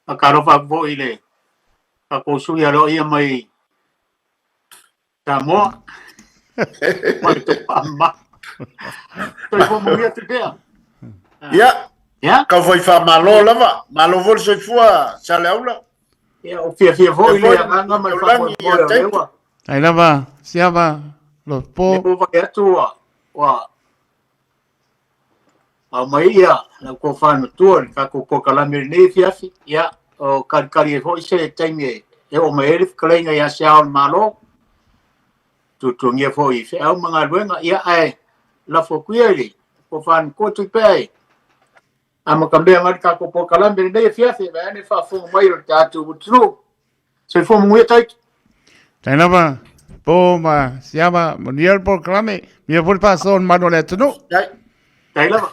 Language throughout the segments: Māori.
akarofa vo ile ako suya lo ia mai Samoa mai to amma to fo mo ia te dea ya ka foi fa malo lava malo vol so fua sale aula ya o fia vo ile anga mai fa mo ia ai lava siava lo po po va tu wa a mai ia na ko fa no tu ka ko kalame ne fiafi ya o kari ho se taimi e o mai klenga ya sia malo tu ngia fo i fe au manga luenga ia ai la fo kuili ko fan ko tu pe ama kambea ngat ka ko kalambe ne fiafi ba ne fa fo mai o tatu butru se fo mu tai Tainava po ma siava monier por clame mi por paso manole tunu tailava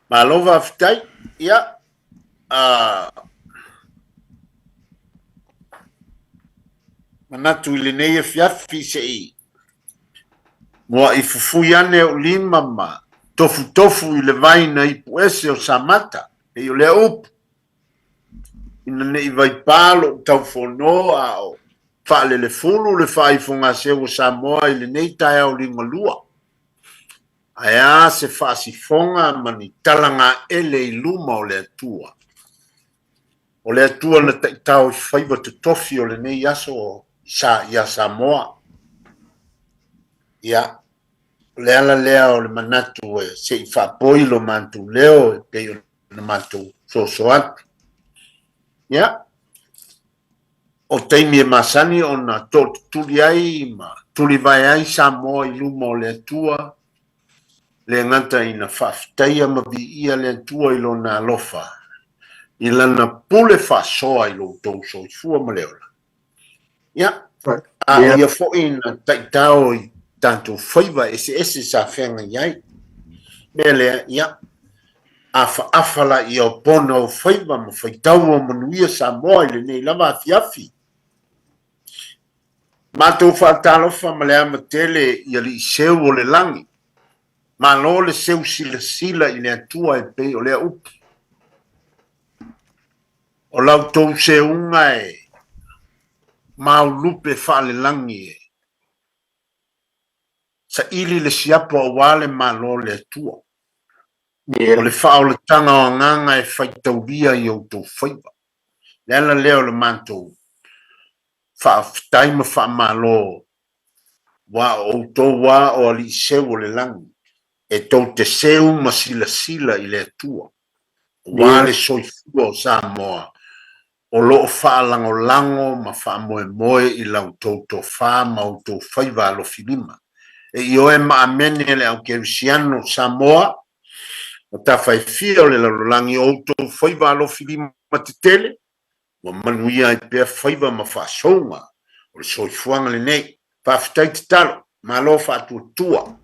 malova ftai ia manatu ile nei fiafi sei mo I fufu yane o lima ma tofu ile vaina I puese o samata e o le up ina nei vai palo tau fonoa o fale le fulu le fai fonga se o Samoa ile nei tai o linga lua aya se fasi fonga mani talanga ele I luma o le atua na tau faiva te tofi o le nei aso ia Samoa ia le ala lea o le manatu e se I whapoi lo mantu leo e pei o le mantu so atu ia o teimi e masani o na tuli ai ma tuli vai ai Samoa I luma o le atua le ngata ina whaftaia ma vi ia le atua I lo na alofa I lana pule whasoa I lo tau so I fua ma leola ia ia fo ina taitao I tanto faiva ese sa fenga iai mele ia afala I o pona o faiva ma faitau o manuia Samoa I le nei lava afiafi matou faatalofa ma le ama tele ia li seu o le langi ma lo le seu silasila I le atua e pei o le upu o lautou seunga e maulupe faalelangi e sa ili le siapa o wale malo le atua o le faaoletanga o nganga e faitauria I outou faiva le ala leo le mantou faafetai ma faamalo wa outou wa o ali seu o le langi e tou te seu ma silasila I le atua wa le soifua o Samoa o loo faalangolango ma faamoemoe I lautou tofā ma outou faiva alofilima e io e maamene le au kerisiano Samoa o tafaifia o le lalolangi outou faiva alofilima te tele wa manuia I pea faiva ma faasouga o le soifuaga lenei faafetai te talo ma lo faatuatua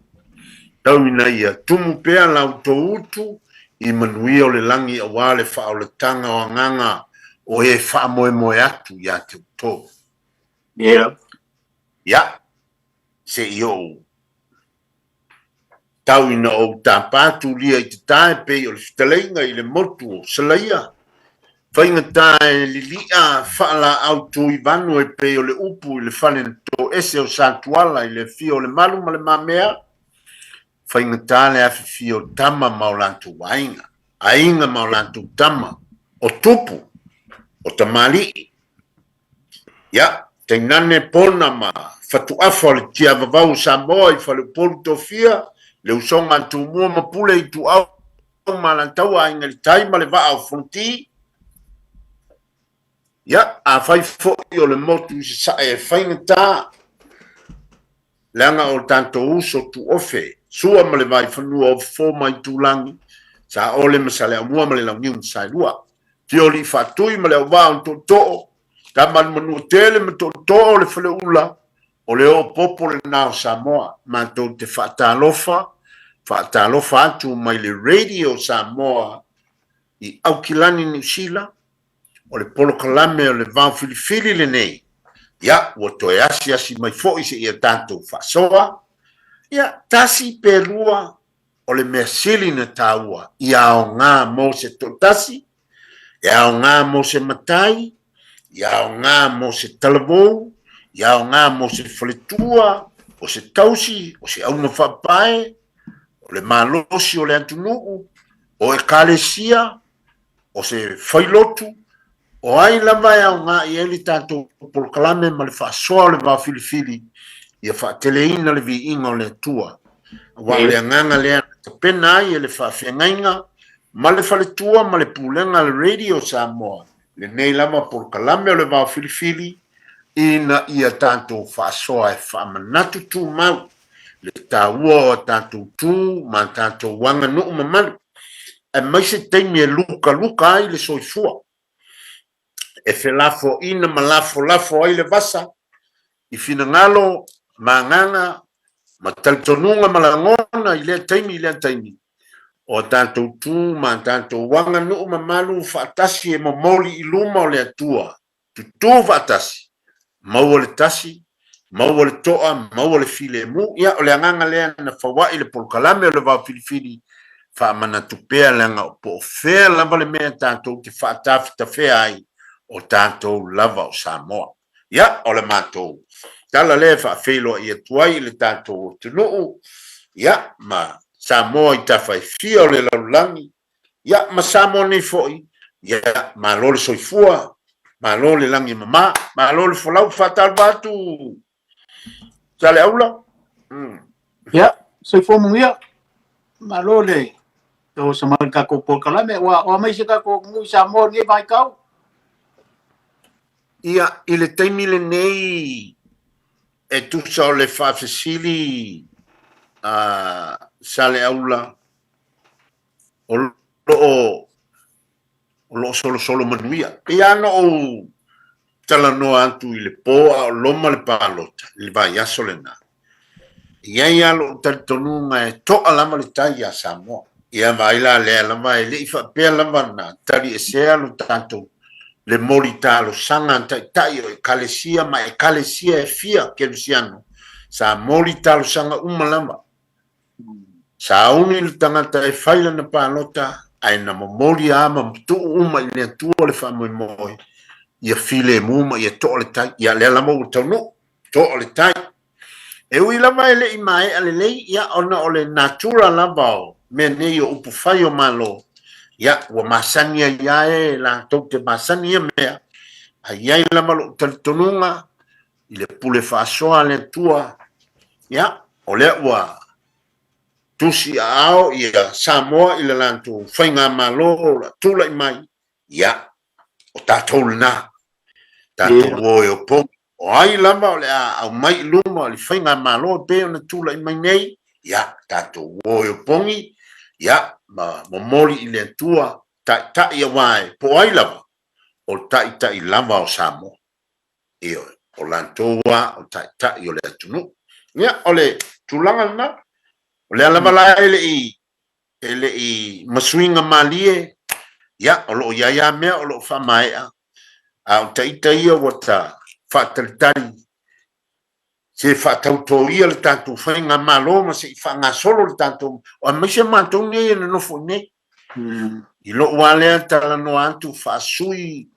tau ina ia tumu pea lautou utu I manuia o le langi auā le faaoletaga o agaga o e faamoemoe atu ia te utou ia se io tau ina o tapatu lia I te tae pei o le fitaleiga I le motu o salaia faigata e lilia faala autu I vanu e pei o le upu I le fale to ese o santuala I le fio o le malu ma le mamea faigata le afifia o tama ma o lantou ainga ma o lantou tama o tupu o tamali ia tainane pona ma fatuafa o le tia vavau Samoa I falepolu tofia le usonga tumua ma pule I tuau ma lantau ainga le tai ma le vaa o fonti ia a fai fo'i o le motu I se sae e faingata leanga o tanto uso tu ofe sua ma le vai fanua o fo mai tulangi sa ole ma sale amua ma le launiu sa lua Tio li fatui ma le wā un toto, ta man manu tele ma toto le fale ula, o le o popo le nao Samoa, ma to te whaatalofa atu mai le radio Samoa I Aukilani New Zealand, o le polo kalame o le vau filifili le nei, ia, o to e asi mai fo I se ia tanto whasoa, ia, tasi perua, o le mea sili na taua, ia o ngā mo se to tasi, ia o ngā mo se matai, ia o ngā mo se talavou, ia o ngā mo se whaletua, o se tausi, o se auna whapae, o le malosi o le antunuu, o e kalesia, o se whailotu, o ai lava e au ngā i eli tātou polokalame ma le whaasoa o le wā filifili, ia whaateleina le vi inga o le tua. Wa le nganga lea te pena ai e le whaawhiangainga, ma le whaletua, ma le pūlenga le radio Samoa, le nei lama polokalame o le wā filifili, ina ia tātou whaasoa e whaamanatu tū mau, le tāua o tātou tū, ma tātou wanga nuu mamalu, e mai se teimi e luka ai le soifua, e whelafo ina ma lafo ai le vasa, i fina ngalo, ma nganga, ma talitonunga ma langona, i lea taimi, o tātou tū, ma tātou wanga nuu mamalu, whaatasi e momoli i luma o le atua, tutu whaatasi, mau o le tasi, mau o le toa, mau o le file mu, ia o le anganga lea na whawai le polokalame o le wā filifili, whaamana tupea langa o po whea lava le mea tātou te whaatafi ta whea ai o tātou lava o Samoa. Ia o le mātou. Tala le whaafelo i atuai le tātou o tunuu, ia ma Samoa i tawhai fia o le laulangi, ia ma Samoa nei foi, ia ma lole soifua, ma lole langi mama, ma lole folau whatal batu. Tale aula? Ia, soifua mungia, ma lole. O sa mga kako polokalame, o may siya kako ngu Samoa ngi vai kau. Ia, i le taimi le nei, e tusa o le whaafesili, sa le aula, o lo solo manuia. Ia ano o talanoa antu i le poa o loma le palota, le vai aso le na. Ia ia lo talitonunga e toa lama le tai a Samoa. Ia vai la le lama e le ifa pea lama na tari e sea lo tanto le mori talo sanga tai o e kalesia ma e kalesia e fia ke Luciano. Sa mori talo sanga umalama. Sa uni le tangata e faila na palota ai na mori ama mtu uma i le tua le whamoi moi. Ia file muma ia toa le tai. Ia le lama u tonu toa le tai. E ui lama e le i mai ale lei ia ona o le natura lava o me nei o upu whai o malo. Ia ua masania ia e la tau te masania mea. A ia lama lo talitonunga i le pule whaasoa le tua. Ia o le ua tusi a ao ia Samoa i le lantu whainga malo la tula i mai. Ia o tātou na. Tātou oi o pong. O ai lama o le au mai luma o le whainga malo pe o na tula i mai nei. Ia tātou oi o pongi. Ia ma momori i le tua ta ia wai po ai lava. O ta i lava o Samoa. Ia o lantoa o ta i o le atunu. Ia o le tulanga na. O le alama la ele i masuinga malie. Ia o lo ia mea o lo whamaea. A o ta ia wata whaatalitari. Se whaatauto ia le tātou whainga malo ma se i whaanga solo le tātou. O a maise mātou nei e nofo nei. I lo walea tala no antu whaasui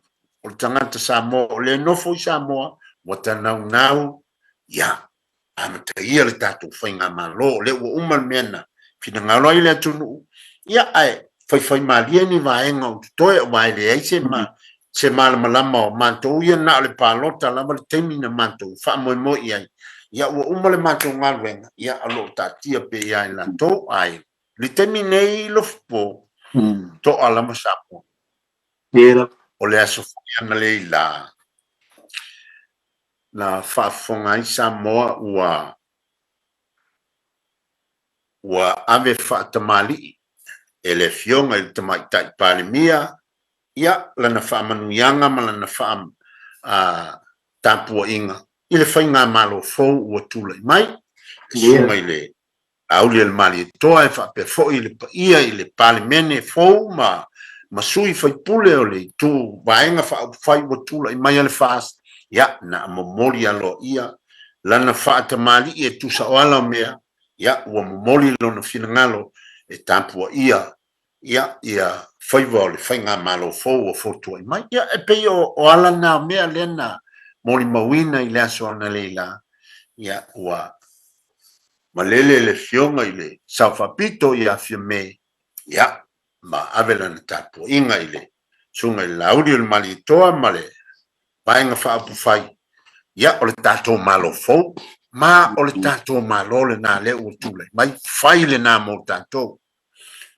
o le tangata Samoa. O le nofo i Samoa. Wata nau. Ia. Amata ia le tātou whainga malo. Le ua umal mena. Fina ngalo i le atunu. Ia ai. Whai malia ni vaenga o tutoe o vai le eise ma. Se malama o mātou ia na le palota lama le teimina mātou. Whaamoi mo iai. Ia ua umale mātou ngaruenga. Ia alo tātia pe iai lantou ai. Le teimine i lofpo. To alama Samoa. Ia. O le aso whaiana le i la. Na whaafonga i Samoa ua ave whaatamali. E le fionga i tamai tai palemia. Ia lana whaamanuianga ma lana tāpua inga. I le whainga malo fau ua tula i mai. Sunga i le auli le mali e toa e whape fo i le paia i le palemene fau ma sui whaipule o le tu vaenga whai ua tula i mai ale fast. Ia na momoli alo ia lana whaatamali i e tusa o ala mea. Ia ua momoli lo na finangalo e tāpua ia faiva le fainga malo fo o fotu mai ia e pe o ala na mea lena moli mawina i le aso na leila ia ua malele le fionga i le saufapito ia fiame ia ma avela na tapu inga i le sunga i lauri o le malitoa ma le vaenga whaapu fai ia o le tato malo fo ma o le tato malo le na le utule mai fai le na mo tato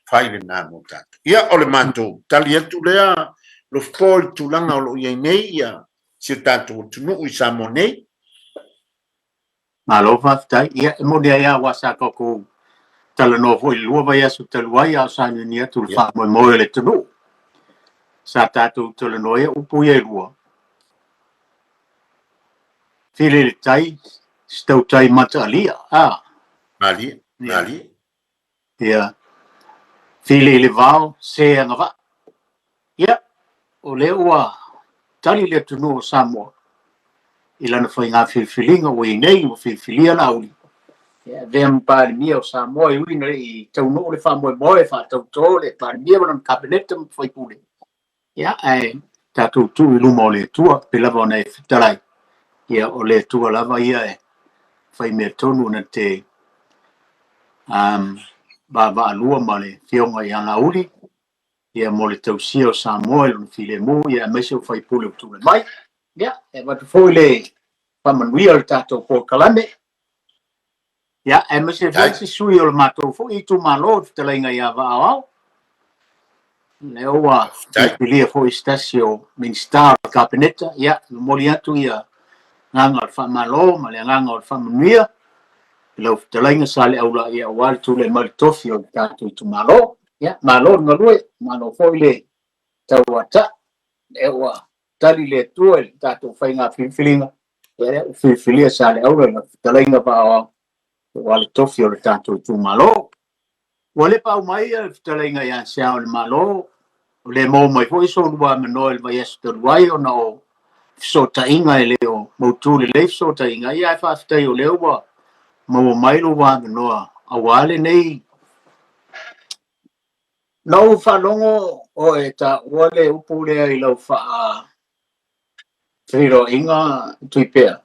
fai le na mo tato ia o le manto tali atu lea lo fpol tulanga o lo ia nei ia si tato tunu i samo nei Malo faftai ia mo dia ia wasa ko tala no foi lua vai asu talua ia sa ni tu fa mo le tunu sa tatu tala no ia upu ia lua fili tai stau tai mata alia mali ia fili le vao se ngava ia o le ua tali le tunu samo ilana foi nga filfilinga o nei o filfilia lauli vem par mio sa moi wina i tau no le fa moi fa tau le par mio na cabinet foi pule ya tatu tu lu mo le tua pela bona e fitalai ya o le tua lava ia fai me tonu na te ba lua male fionga ia lauli ya mo le tau sio sa moi le file mo ya me se fai pule tu le mai ya e va foi le pa manuia tatu por kalame ya e me se fai sui o mato fo i tu malo te lenga ia va ao le oa pilia fo istasio min star kabineta ya moli atu ia nganga fa malo ma le nganga o fa manuia le te lenga sale aula ia wal tu le mal tofi o tatu tu malo ya malo ngalue malo fo le tawata e oa tali le tu tatu fai nga filinga ya filia sale aula te lenga va ao wale tofi o le tatou tu malo. Wale pa mai talenga ya sia o le malo. Le mo mai foi so lua mano el vai esto ruai o no so tainga ele o mo tu le so tainga ia fa stai o le wa mo mai lo wa no a wale nei no fa longo o eta wale upule i lo fa firo inga tuipea.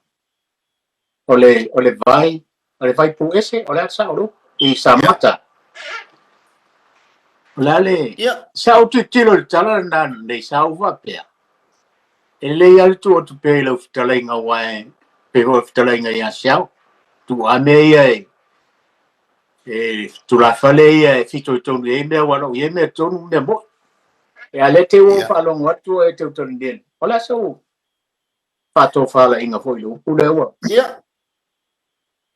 Ole vai pu ese ole sa o i samata lale sa o tilo tala na nei sa o va pe ele al tu o tu pe lo talenga wa pe o talenga ya sia tu ame tu la fale fito to e me wa no e me to me mo e ale te o fa lo ngatu e te to ndien ola so fa to fa la inga fo lo ule wa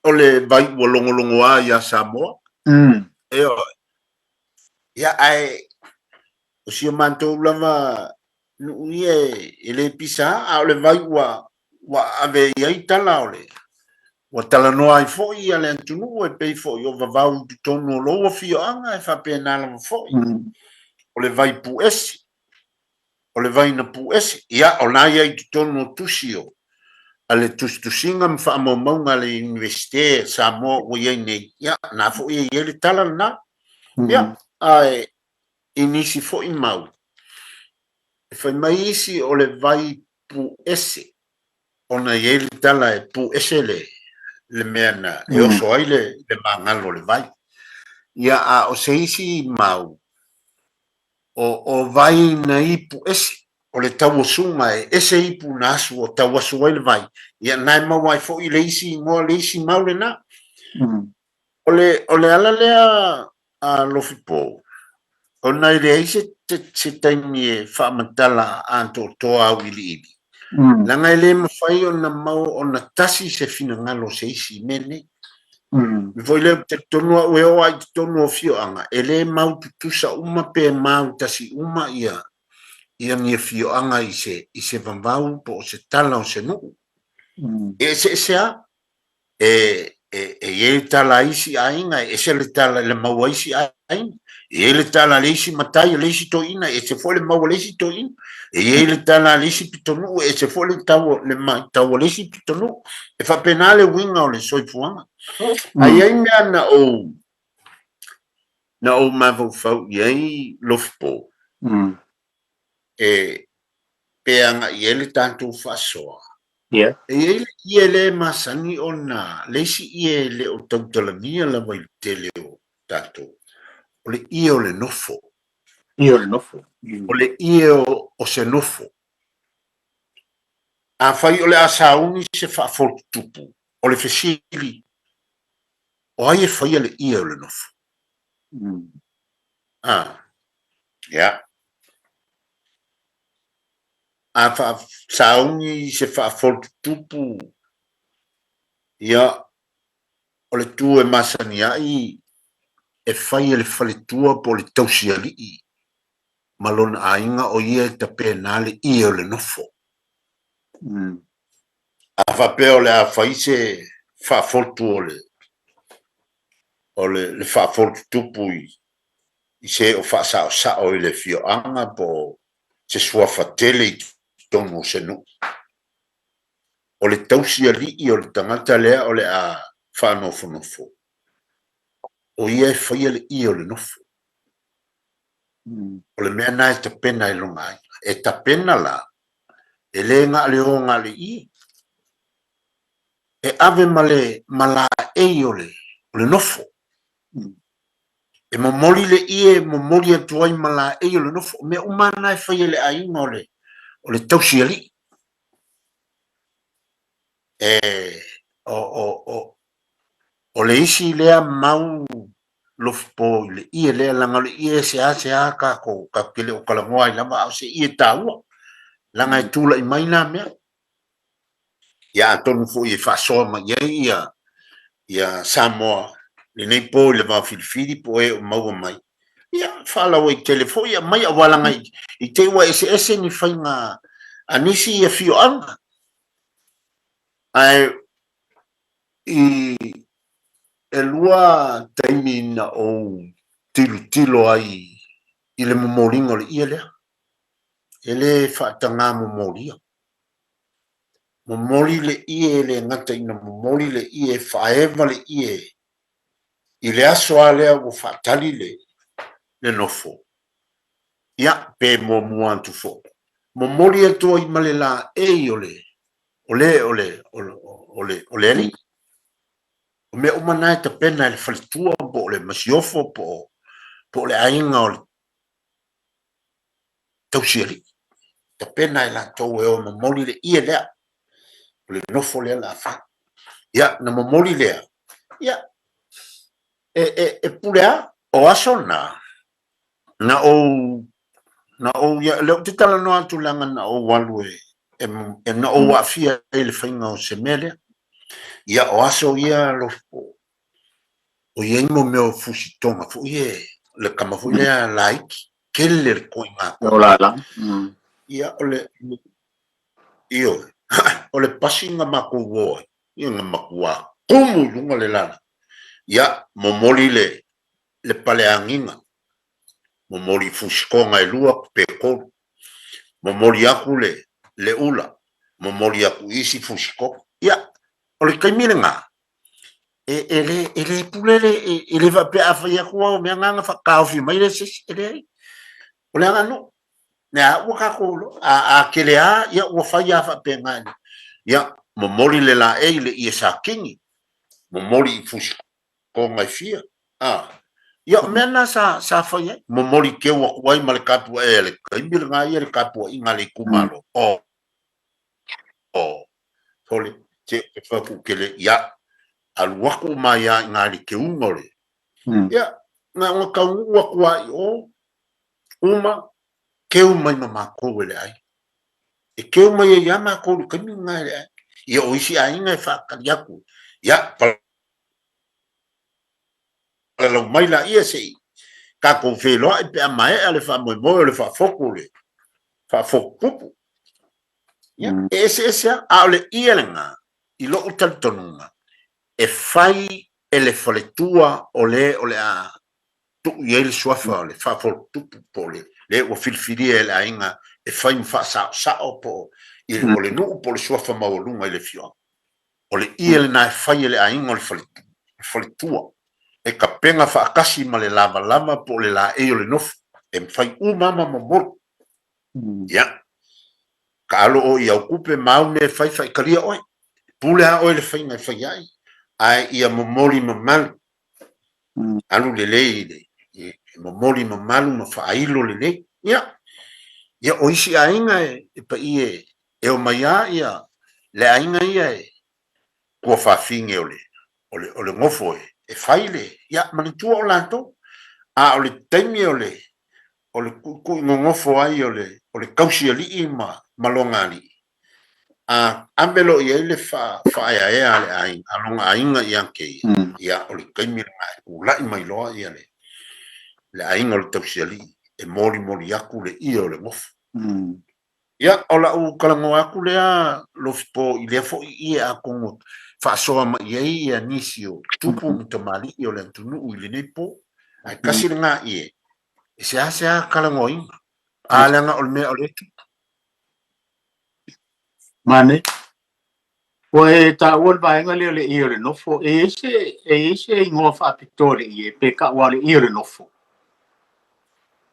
ole vai wolongolongo a ya Samoa e o ya ai o si manto lava nu ie ele pisa a ole vai wa ave ia tala ole wa tala no ai fo ia le tunu e pe fo yo va u tonu lo fio anga e fa pena la fo ole vai pu esi ole vai na pu esi ia ona ia tonu tusio ale tusinga mfa mo maunga le universite Samoa o ia nei ia na fo ia ele tala na ia ai inisi fo i mau e fai mai isi o le vai pu ese ona ele tala e pu ese le mea na e oso ai le mangalo le vai ia a o se isi mau o vai na ipu ese o le tau sunga ese ipu nasu o tau asu ai le vai ia nai mau ai fo i le isi mo le isi mau le na o le ala lea a lofipo o nai le ise se taimi e whaamatala anto toa au ili langa ele mawhai o na mau o na tasi se fina ngalo se isi mene mi foi le te tonua ue o ai te tonua fio anga ele mau tutusa uma pe mau tasi uma ia ngia fio anga i se vambau po o se tala o se nuku e se a e tala isi ainga e se le tala le mau isi ainga e le tala le isi matai le isi to ina e se foi le mau le isi to ina e le tala le isi pitonu e se foi le tau le mai tau le isi pitonu e fa penale winga o le soifuanga ai ai mea na o mavo fau iai lofpo e peanga i ele tantou whasoa. Yeah. E ia le masani o na leisi ia le o tautalania la mai te leo tantou. O le ia o le nofo. Ia o le nofo. O le ia o se nofo. A fai o le asauni se whaafoltu tupu. O le fesili. O ai e fai le ia o le nofo. Yeah. A whaasauni se whaafoltu tupu. Ia o le tu e masani ai e fai le faletua po le tausialii. Malona ainga o ia e tapena le ia o le nofo. A whapea o le a fai se whaafoltu o le whaafoltu tupu i se o whaasao sao i le fioanga po se suafatele i tono se nu. O le tausialii o le tangata lea o le a whanofo. O ia e whaia le ia o le nofo. O le mea nai ta pena i longa ai. E ta pena la. E le ngā le o ngā le i. E ave mala e o le nofo. E momoli le i e momoli atuai mala e o le nofo. Mea umana e whaia le ainga o le tausiali. O le isi lea mau lofpo le i e lea langa le i e se a ka kele o kalangoa i lama au se i e taua. Langa e tula i maina mea. Ia atonu fo i e whasoa ma ia Samoa. Le nei po le mau filifili po e o maua mai. Ia whala o i telefo ia mai a walanga i te ua ese ni whainga anisi ia fio anga. Ai e lua taimi na o tilo ai i le momoringa le ia lea. E le whaatanga momoria. Momori le ie le ngata ina momori le ie whaeva le ie. I le aso a lea o whaatali le nofo. Ia pe mo muantu fo. Momori atua i male la e ole ali. O me umanae ta pena le falitua po le masiofo po le ainga o le tausiari. Ta pena e la tau e o momori le ie lea. Le nofo lea la fa. Ia na momori lea. Ia e pulea o aso na o ya le te tala no atu langa na o walu e na o afia e le whainga o se mele. Ia o aso ia lo o ia imo meo fusi tonga fu ie le kamafu lea laiki kele le koinga o la la ia o le pasinga mako wo ia nga makua kumu lunga le lana ia momoli le paleanginga momoli fuskonga e lua pe ko momoli aku le ula momoli aku isi fusko ia o le kaimirenga ele pulele ele va pe afia ko me nganga fa kaufi mai le sis ele o le ngano na waka ko a kelea ia o fa ia fa pe ngani ia momoli le la ele ia sa kingi momoli fuskonga fia ia mena sa fa ia momoli ke wa wai mal kapu ele kaimirenga ia le kapu inga le kumalo tole te fa ku kele ia al waku maya ngari ke ungole ya na ka waku ai o uma ke uma ma ko wele ai e ke uma ya ma ko ke mi ngari ai ya o isi ai ngai fa ka yaku ya pa lo mai la ia sei ka ko fe lo e pe mai ale fa mo le fa foku fa foku ya ese ale ielenga i lo utaltonunga e fai ele faletua o le a tu ele suafa le fa for tu pole le o filfili ele ainga e fai fa sa po il o le no po le suafa maulunga ele fio o le ele na fai ele ainga le faletua e kapenga fa kasi ma le lava po le la e o le nof e fai mama mo ya ka alo o ia kupe mau ne fai kalia oi pule a o le fai ngai fai ai ia mo moli mamal alu le mo moli mamal no fai lo le ya o isi ainga e pa ie e o mai ia le ainga ia ko fa finge ole ngofo e fai le ya manitua o lanto a ole temi ole ku ngofo ai ole kausi ali malonga ali a ambelo ia le fa ya ale ai alonga ainga ia ke ia ole temi la mai lo ia le ainga ole kausi ali e mori aku le ia ole ngofo ia ola u kalango aku lea lo spo ile fo ia aku fa so ma ia nisio tupu mtomali io le tunu ile nepo ai kasi nga ie sia kalango i ala nga olme ole mane Oe ta ol vai nga le ile no fo ese ngofa pitore ie pe ka wale ile no fo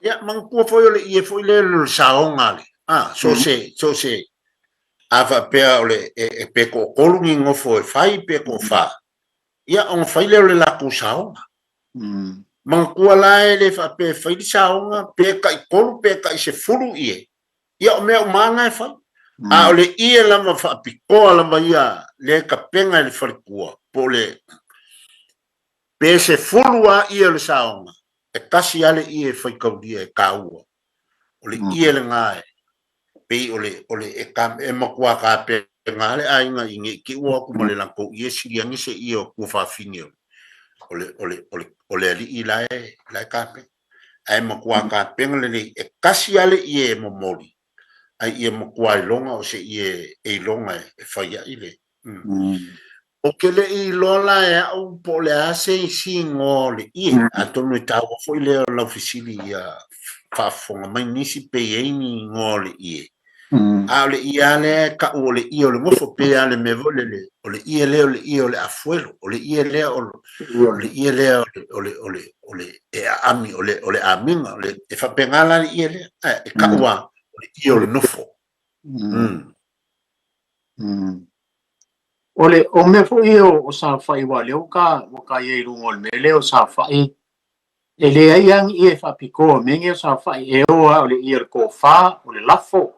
ia mang ku fo ile ie fo ile saonga le so se ava pe ole e pe ko kolungi ngofo e fai pe ko fa ia on fai le la ku saonga mang ku la le fa pe fai saonga pe ka kolu pe ka se furu ie ia o me o manga e fai a ole ie lama fa piko lama ia le ka penga le farkua po le pe se fulua ie le saonga e kasi ale ie fai kaudia e kaua ole ie le ngai pe ole e kam e makua ka pe ngale ai nga inge ki wa ku male la ko ie si yang se io ku fa finio ole ali ila la ka pe ai makua ka pe ngale e kasi ale ie mo moli ai ia mo kwai longa o se ie e longa e fai ile o ke le i lola e au po le ase si ngole i atonu tau fo ile la ofisili ia fa fonga mai nisi pe ni ngole i a le i ale ka o le i o le mofo pe ale me vole le o le i le afuelo o le i le o le e ami o le aminga o le e fa pengala i le e ka wa o le nofo Ole o me fo o sa fai wa le o ka ye lungo me le o sa fai e le ai ang e fa piko me nge sa fai e o le i ko fa o le lafo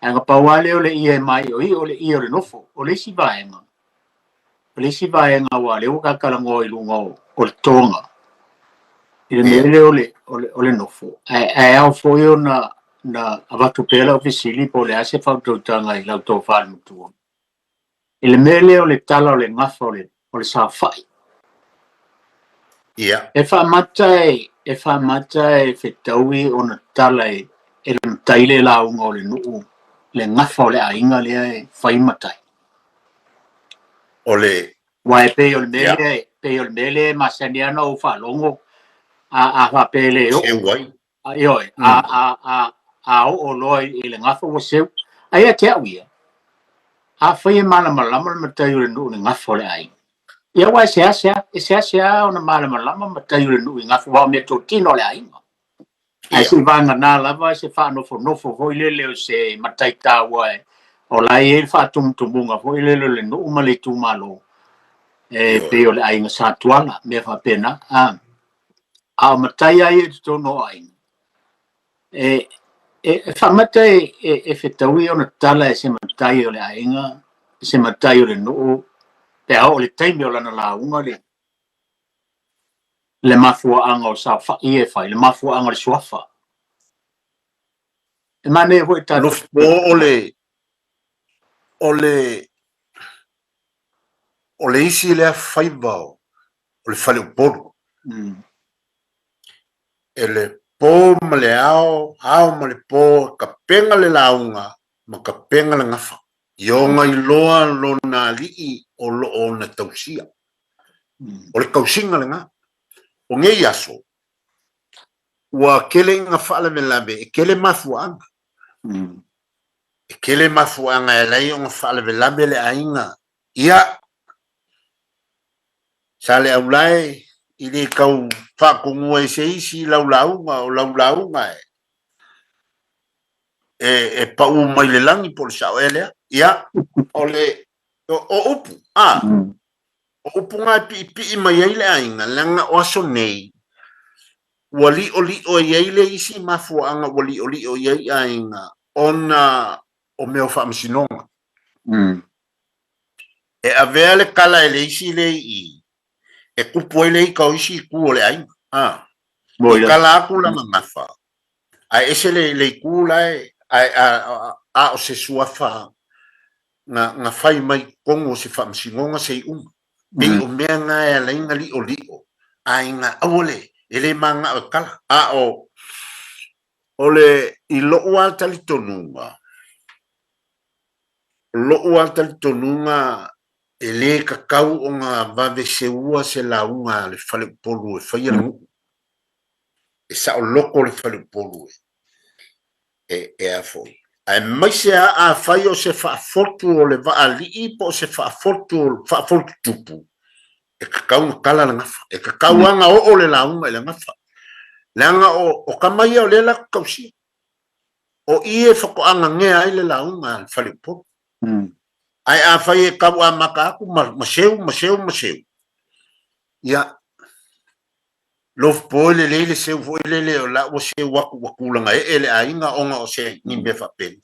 anga pa wale o le i mai o le i o le nofo o le si vaenga wa le o ka kalango i lungo o le tonga i me le o le nofo ai au fo yo na avatu pela ofisili po le ase fa tanga i lau to fa mutu il mele o le tala o le ngafa o le sa fai. Ia. E fa mata e fetaui o na tala e le mtaile la unga o le nuu le ngafa o le ainga le e fai matai. O le. Wa e pe o le mele masaniana o fa longo a fa pele o. Se wai. Ioi, a o loi i le ngafa o seu. Aia te awia. A fai malama matai o le nuu le ngafa o le ainga. Ia wa se asia ona malama matai o le nuu ngafa wa me to tino le ainga. Ai se vanga na lava se fa nofo foi lele o se matai taua o lai e fa tumutunga foi lele le nuu ma le tumalo. E pe o le ainga sa tuala me fa pena a matai ai e tono ainga. E fa matai e fetaui ona tala e se matai o le ainga se matai o le nuu pe o le taimi o lana launga le mafua anga o sa fa ie fai le mafua anga le suafa e mane hoi tatu Lufpo ole isi le faiva o le fale uporo ele po male ao male po ka penga le launga ma ka penga le ngafa ionga i loa lo na lii o lo o na tausia o le kausinga le nga o nge yaso wa kele nga fale me labe e kele mafuanga e kele mafuanga e lai o nga fale me labe le ainga ia sale aulai ile kau whakongo e se isi laulaunga o laulaunga e pau mai le langi por sa ele ia ole o upu o upu nga pi mai ile ainga langa o so nei wali oli o ile isi mafu anga wali oli o ye ainga ona o meu famsinonga e avele kala ele isi le I e kupo ele I ka isi ku ole ainga e kala aku la ngafa a ese le ku lai a o se suafa nga fai mai kongo se famsinonga se be o mea nga e lainga li o ainga awole ele manga o kala o ole I lo alta li tonunga ele kakau o nga vave seua se launga le fale polu e fai e sa o loko le fale polu e a foi ai mai se a fai o se fa fotu o le va ali po se fa fotu tupu e kakau kala la ngafa e kakau anga o le launga le ngafa langa o kamai o le la kausi o ie fako anga ngea ile launga fale polu ai a fai e kau a maka aku maseu ia lof pole le seu foi le o la o se waku langa ele ainga onga o se ni me fa pen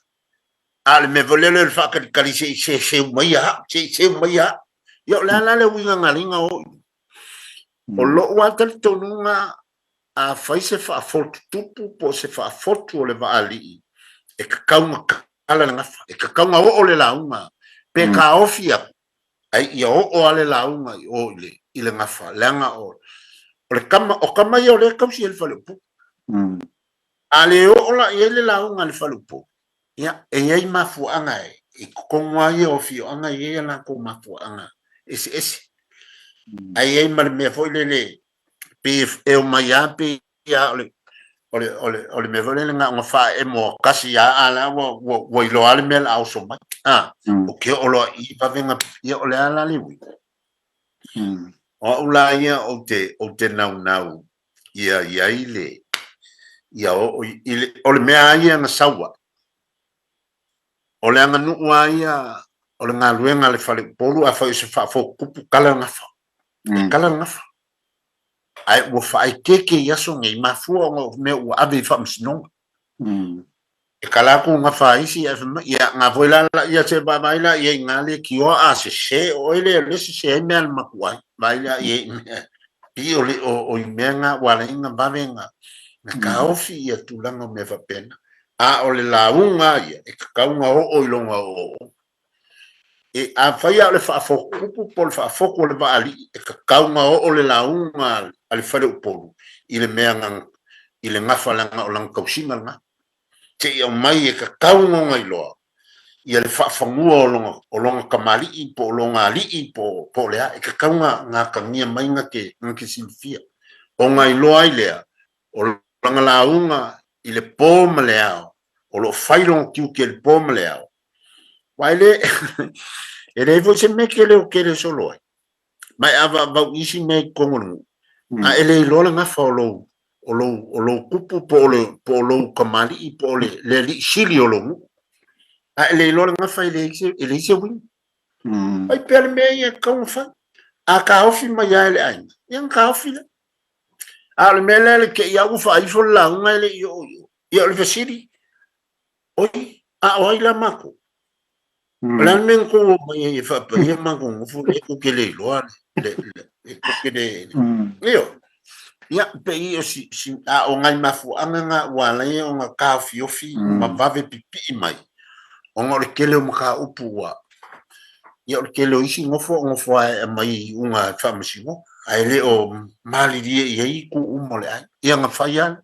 al me volele le fa kali se mai ya yo la le winga ngalinga o lo water tonunga a fai se fa fortu tupu po se fa fortu le va ali e kakau ala nga e kakau o le launga pe ka ofia ai ia o ale launga o ile ngafa langa o kama yo le kausi el falupu ale o la ile launga le falupu ya e ai mafu anga e konwa ye ofio anga ye na ko mafu anga ese ai mar me foi le pe e o mayape ya ole me vole nga fa e mo kasi ya ala wo ilo ale mel au so mai o ke o lo I va venga ya ole ala le wi o ula ia o te nau ia ile ia o le mea ia nga sawa o le anga nuu ia o le ngā luenga le fale polu a fai se fa fo kupu kala ngafa ai wo fai keke ia so ngai mafua o me o ave fa msinonga e kala ku nga fai si ia nga voila ia se ba baila ia ngale ki o a se o ile le se me al makuai baila ia pi o menga wala inga bavenga ka ofi ia tulanga me fa pena o le launga ia e kaunga o ilonga o e a fai ale fa fo kupu pol fa fo ko le bali e kaunga o le launga ale fare polu ile menga ile ngafa langa o lang kausima nga te o mai e kaunga ngai lo ia le fa fangua o longa kamali po longa ali po le e kaunga nga kangia mai nga ke silfia o ngai lo ai le o langa launga ile po maleo o lo failon kiu ke le po maleo waile e le vo se me ke le ke le solo mai ava va isi me kongo a ele lo nga follow o lo kupu po lo kamali po le sili o lo a ele lo nga fa ele se win ai per me e kon fa a ka ofi mai ele ai yan ka ofi al mele ke ya u fa i fo la nga ele yo le sili oi a oi la mako lan men ko mai fa pa ye mako fu e ko ke le lo le ke de yo ya pe io si o ngai mafu anga wala ye o nga ka fiofi ma vave pipi mai o ngore kele mo ka upua ya o kele isi ngofo mai unga famisi mo ai le o mali die ye ku umole ai ya nga fayan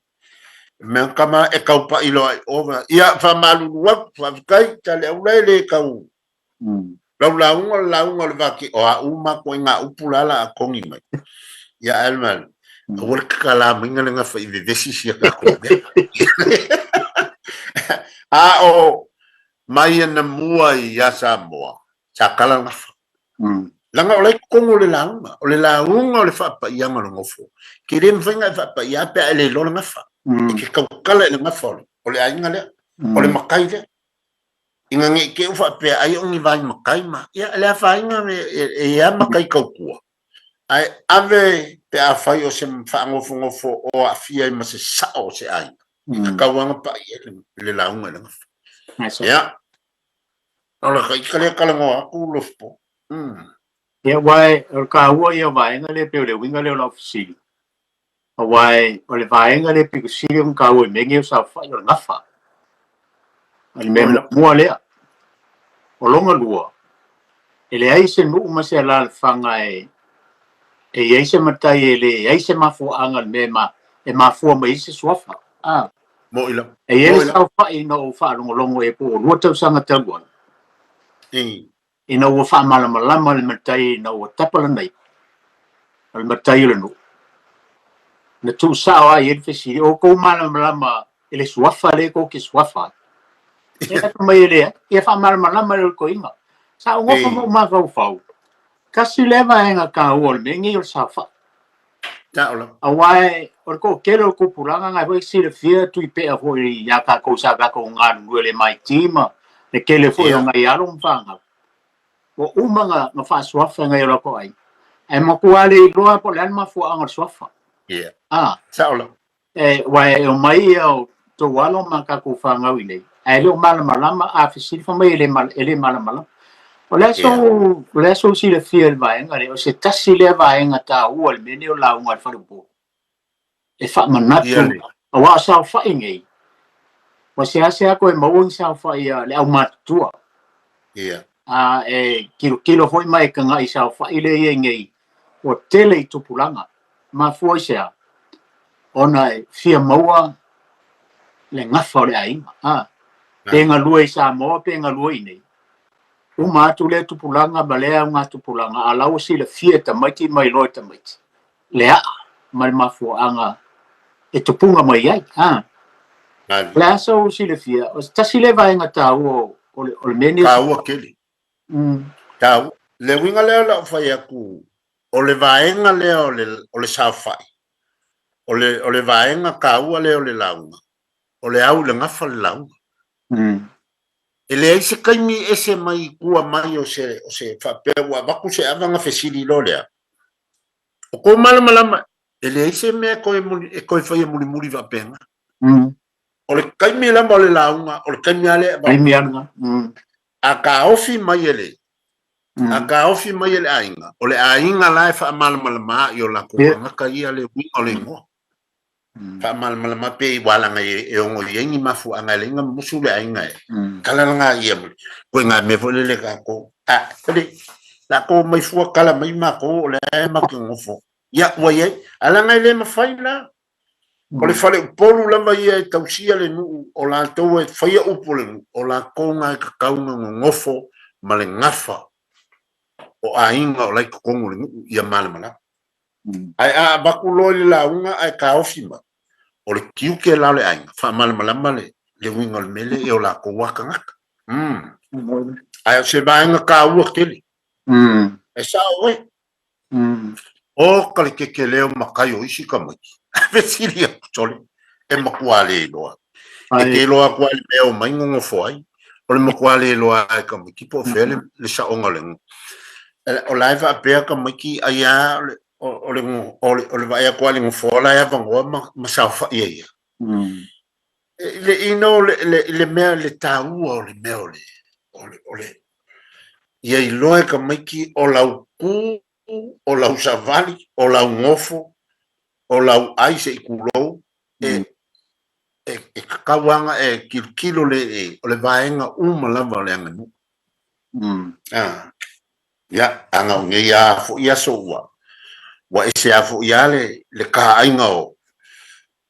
me kama e ka pa ilo over ya fa malu wa fa kai tale ulele ka u la unga le vaki o uma ko nga upulala a kongi mai ya almal wor kala minga nga fa ive vesi sia ka ko o mai na mua ya sa moa sa kala nga langa o le kongo le launga o le fa pa ianga lo ngofo ke le mvenga fa pa ia pe le lo nga fa e ke kaukala le nga fa o le ainga le o le makai le inga nge ke fa pe ai ongi vai makai ma ia le fa inga e ia makai kaukua ai ave pe a fai o se fa ngofo o a fia ma se sa o se ai ka kawanga pa ia le launga le ia ola kai kale kala ngo aku lo fo ia wai o ka ua ia vaenga le pe le winga le ofisi wai o le vaenga le pe si le ka ua mengi o sa fa o ngafa al me mua le o longa lua ele ai se nu ma se la fanga e ai se matai ele ai se mafu anga me ma e mafu ma ise swafa mo ila ele sa fa ino fa longo e po lua tau sanga tangwa ina ua fa malama le matai na ua tapala nei al matai le nu na tu sa wa ye fesi o ko malama ele swafa le ko ki swafa e ka mai ele e fa malama le ko inga sa o fa mo ma fa kasi leva enga ka ol mengi o sa fa awai o ko kero ko pulanga ngai voi si le fia tu pe a foi ya ka ko sa ka ko ngan le mai tima le kele foi ngai alo mfanga o umanga na fa swafa ngai ro ko ai e mo ko ale loa po le ma fu anga swafa wai o mai o to walo ma ka ko fanga wile ai lo malama a fi si fa mai ele malama o le so si le fia vai ngare o se tasi le vai ngata o le meni o la unga fa po e fa manatu a wa sa fa ingi o se ase ko e mo sa fa ia le au matua e kilo foi mai ka ngai sa fa ile ye ngi o tele tu pulanga ma foi se ona fia moa le ngafa le ai penga lui sa mo penga lui nei uma tu le tu pulanga balea nga tu pulanga ala o si le fieta mai mai lo ta mai le a mal mafu anga e tu punga mai ai la so si le fia o sta si le vai nga ta o meni ka o keli ka le winga le la fa ya ku o le vaenga le o le safai o le vaenga ka o le launga o le au le ngafa le launga ele ai se kaimi ese mai kua mai o se fa pe wa ba ku se ava nga fesili lo le o ko malama ele ai se me ko e fa muri va pena o le kaimi la mo le launga o le kaimi ale a ka ofi mai ele a ka ofi mai ele ainga o le ainga la fa malama yo la ko nga ka ia le wi o le ngo fa malama pe wala nga e ngo yengi mafu anga le nga musu le ainga kala nga ia ko nga me fo le ka ko le la ko mai fu kala mai ma ko le ma ko ngofo ya wa ye ala nga le ma faila o le fale polu la mai e tausia le nu o la to e fa ia upole o la ko nga ka kaunga ngofo ma le ngafa o ainga o la ko ngol ia malama ai a bakulo la unga ai ka ofima o le kiu ke la le ainga fa malama le winga le mele e o la ko waka ngaka ai se bainga ka ua keli e sa oe o kale ke leo makai o isi ka mai vesilia tole e makuale loa e ke loa kuale meo mai ngongo foi o le makuale loa ai ka mai ki po fele le sa onga le o live a pe ka mai ki aya o le vai kuale ngo fola ya vango ma sa fa ia le ino le mea le tau o le meo le ia i loe ka maiki o lau ku o lau savali o lau ngofo o lau aise i kulou e kakawanga e kilo le o le vaenga lava le anganu ia anga unge ia fo ia so wa ese a fo ia le ka ainga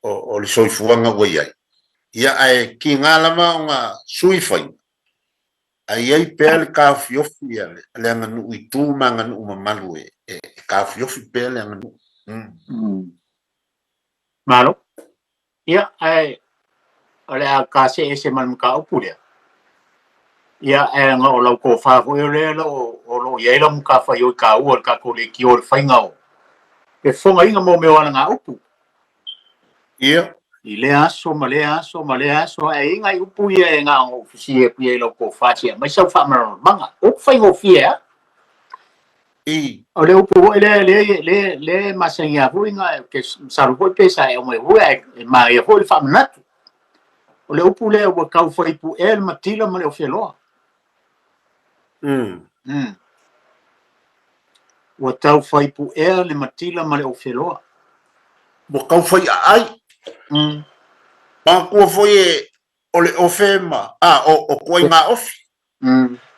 o le soifuanga wa ia ai ki ngalama nga suifai ai ai pel ka fiofi le nganu i tu manga nu mamalu e ka fiofi pel nganu malo ia ai ole a ka se ese man ka opule ia e nga o lau ko fa fo le o lo ye la mu ka fa yo ka o ka ko le ki o le fainga o e fonga inga mo me wala nga upu ia i le aso ma le aso ma le aso e inga i upu ia e nga o fisi e pia i lau ko fa tia mai sau fa mara manga o fainga o fia i o le upu le masengia fu inga ke saru ko pesa e o me hu e ma e ho le fa manatu o le upu le o ka fa ipu e le matila ma le o feloa ua tau faipu ea le matila ma le ofeloa. mo kau fai ai pa ko foi o le ofe ma o ko nga ofe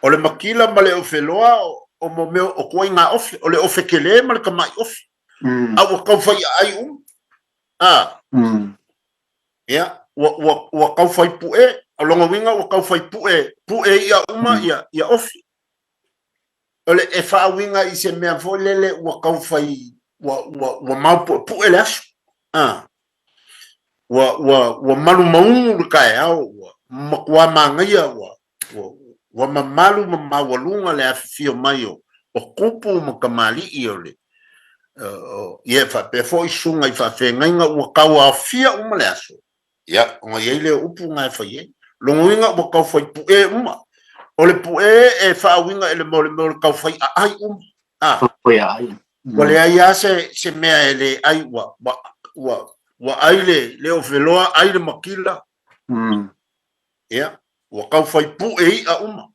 o le makila ma le ofe loa o mo me o ko nga ofe o le ofe kele ma le kamai ofe a o kau fai ai ya o kau fai pu e o longa winga o kau fai pu e ia uma ia ofe o le e fa winga i se mea fo lele o kau fai o mau pu e le aso wa malu maungu le kai au wa mangaia wa mamalu mamawalunga le afio maio o kupu mo kamali iole ia fa pe foi sunga i fa fenga wa kawa afia uma le aso ia o ia le upu ngai fa ye longoinga wa kau foi pu e uma o le pu e fa winga ele mo le kau foi ai Foi ai. wa le ia se mea ele ai wa aile leo veloa aile makila ya wa kau fai pu e a uma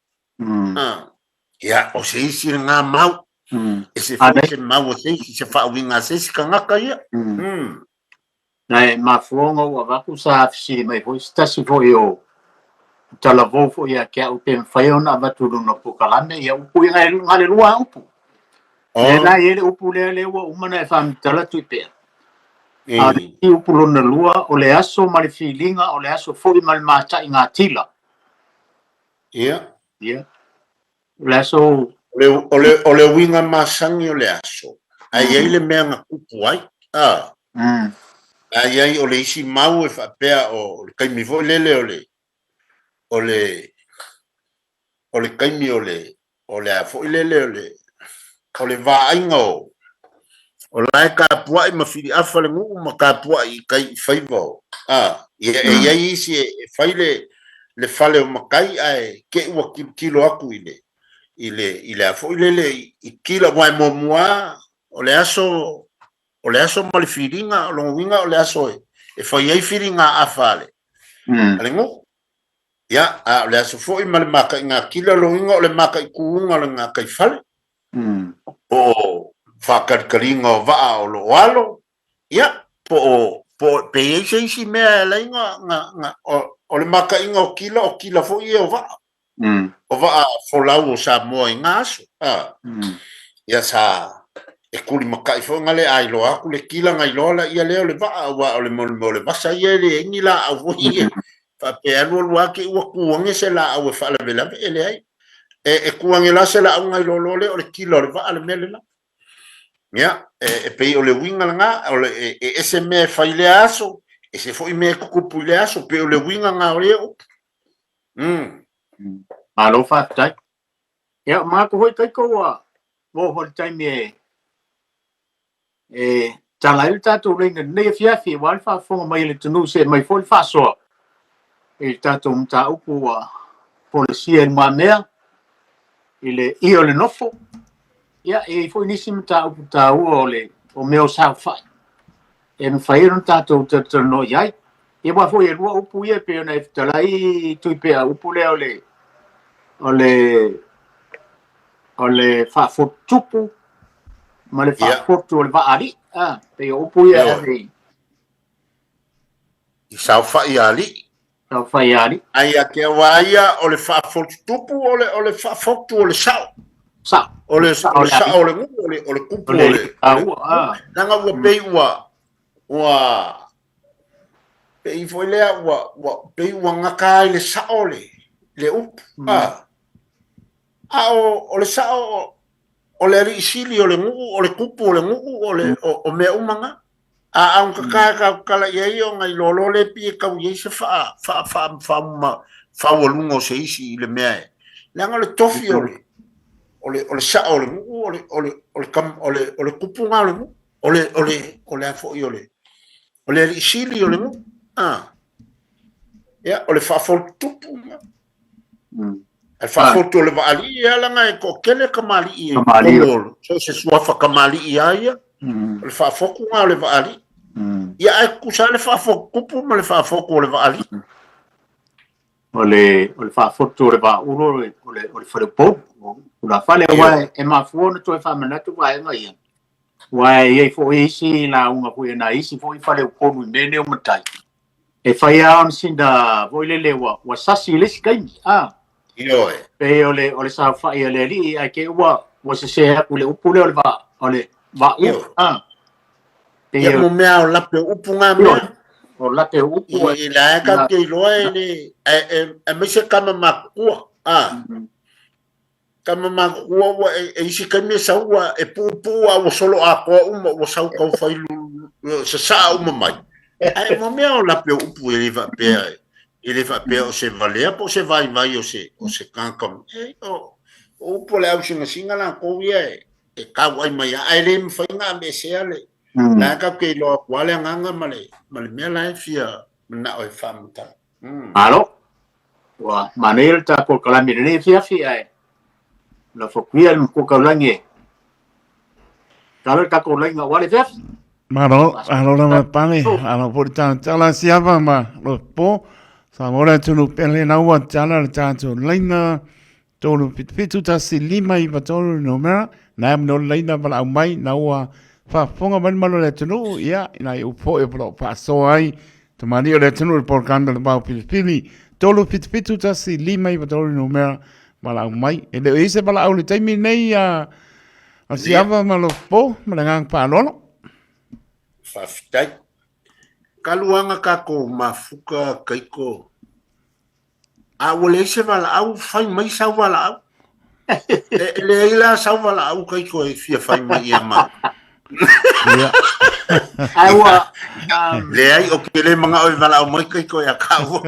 ya o se isi nga mau e se fo se mau se fa winga se kanga ya Nai mafuonga wa vaku sa afisi mai foi stasi foi o tala vofo ia ke au tem faiona batulu no pukalane ia upu ia ngale lua upu le na ele upu le wa umana e fam tala tupe i upu lona lua o le aso ma le filinga o le aso foi ma le mata i ngā tila ia le aso o le winga masangi o le aso ai ele mea nga kupu ai ai o le isi mau e fa pea o le kaimi vo lele o le kaimi o le afo lele o le vainga o lai ka puai ma fili afa le ngu ma ka puai kai faivo ia isi e faile le fale o makai ai ke ua kilo aku ile afo lele i kila mai mo mua o le aso ma le filinga o lo winga o le aso e fai ai filinga afale ale ngu ya le aso foi ma le maka nga kila lo winga o le maka i kuunga le nga kai fale o whakarikaringa o waa o lo walo ya po pe eise isi mea e lainga o le maka inga o kila fo i o waa o waa fo lau o sa moa i ngā aso ya sa e kuli makai fo ngale ai lo aku le kila ngai lola ia leo le waa o le mo le basa ia le ingi la au fo i fa pe anu lua ki ua kuange se la au e fa la vela ele ai e kuange la se la au ngai lolo le o le kila o le waa le mele la ya e pe o le winga nga o le ese me faile aso ese foi me kupu le aso pe o le winga nga o le malo fa tai ya ma ko hoi kai ko wa wo hol tai me talai tatu ringa ne fiafi wal fa fo mai le tunu se mai fo fa so tatu mta upu wa policia ma mea ile io le nofo ya fo nisi mta upu ta o meo sa fa me fai non tatu tatu no yai wa fo lua upu ye pe na talai tu pe upu le ole fa fotupu ma le fa fotu le vaari pe upu ye ai i sa fa i ali sa fa i ali ai a ke waia o le fa fotupu o le fa fotu o le sa o le kupu o le nanga ua pei ua pei foi lea ua pei ua ngaka ai le sa o le upu o le sa o le risili o le ngu o le kupu o le ngu o mea umanga au ka kala ye o ngai lolo le pi ka ye se fa walungo se isi le mea Langa le tofi ole sa ole mu ole kam ole kupunga ole mu ole afo ole isili ole mu ya ole fa fol tupu al fa fol to le ali ya langa ko kele kamali ko so se sua fa kamali ya le fa fo ku le ali ya ku sa le fa fo kupu ma le fa fo ko le ali ole fa foto le ba ole fa le po la fale wa e ma fuono to fa manatu wa e ngai wa e fo isi na unga ko na isi fo i fale ko mu mene o matai e fa ya on sinda voile le wa sasi le skai yo pe ole sa fa ia le li ai ke wa se ole upule ole va ya mo mea o lape upunga mea o lape upu i la ka ke loe ni e me se kama makua kama makua wa e isi kame sa wa e pupu wa solo a ko wa sa ko fai se sa uma mai ai mo mea o lape upu e va pe o se valea po se vai o se kankam o upu le au singa la ko ye e ka wai mai ai le me fai nga me se ale na ka ke lo wale nganga male me la fia na o famta alo wa manel ta ko kala mi ne fia ai la fo kuia ko kala nge ka ko la nga wale fia Maro, allora me pane, allora porta tala siapa ma lo po sa ora tu no pele na wa tala tanto leina tolu pitu ta si lima I va tolu no mera na no leina para mai na wa fa fonga ban malo le tunu ya na u po e pro paso ai to mani le tunu por candle ba pili tolu pitu ta si lima I va tolu no mera para mai e le ise para au le taimi nei a siapa ma lo po ma ngang pa lo fafitai kaluanga kako mafuka kaiko a wole se vala au fai mai sa vala au le ila sa vala au kaiko e fia fai mai ama ai wa le ai o ke le manga o vala au mai kaiko ya kawo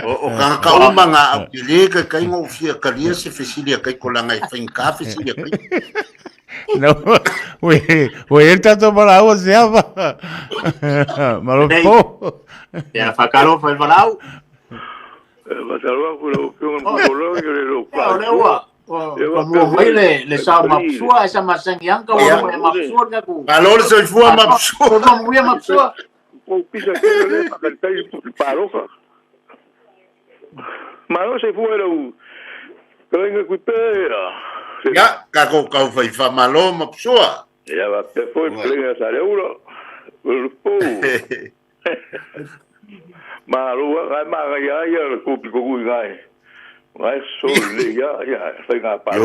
o ka manga o ke le ka kai ngo fia kalia se fesilia kaiko langa e fai ka fesilia kai no, we tanto para agua se llama. Maropo. Ya fakalo fue balao. Masalwa kulo kulo yo como le sa mapsua esa masang ka wa mapsua ka ku. Valor se fue mapsua. No muy mapsua. O pisa que le pakantai paroka. Malo se fue lo venga cuipera. Ya, kako kau fai fa malo mapsua. Ya va pe foi plenga sa euro. Po. Malo ma ya ku ku ngai. Ngai so le ya fai nga pa.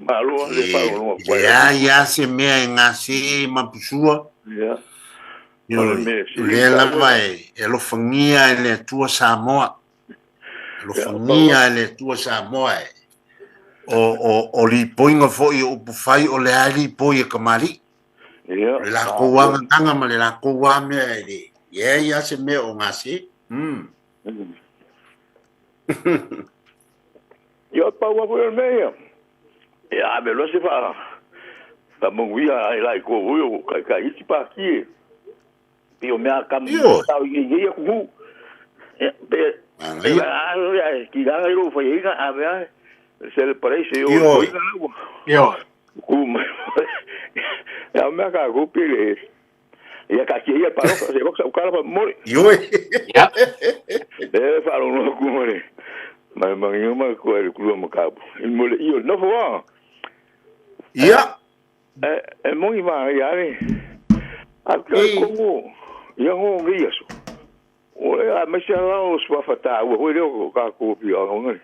Malo le pa no. Ya se me ngasi mapsua. Ya. Le la vai, e lo fangia le tua Samoa. Lo fangia le tua Samoa. O li poinga foi o pufai o le ali poi e kamari. Ia. La koanga tanga ma le la koa mea ele. Ya se me o ngasi. Ia pa wa foi mea. Ia me lo se fa. Ta monguia ai lai ko o kai iti pa ki. Pio mea kam ta ia ku. Pe. Ya ki ga ro foi ga a se le parece Yo. Como é uma cara que e a caqui ia para o cara para morrer. Ya. Falo no como mas uma coisa que o cabo. E morre eu não vou. Ya. É muito mais aí. Até como eu não vi isso. Olha, mas já lá os pafatar, o olho com a copia, não.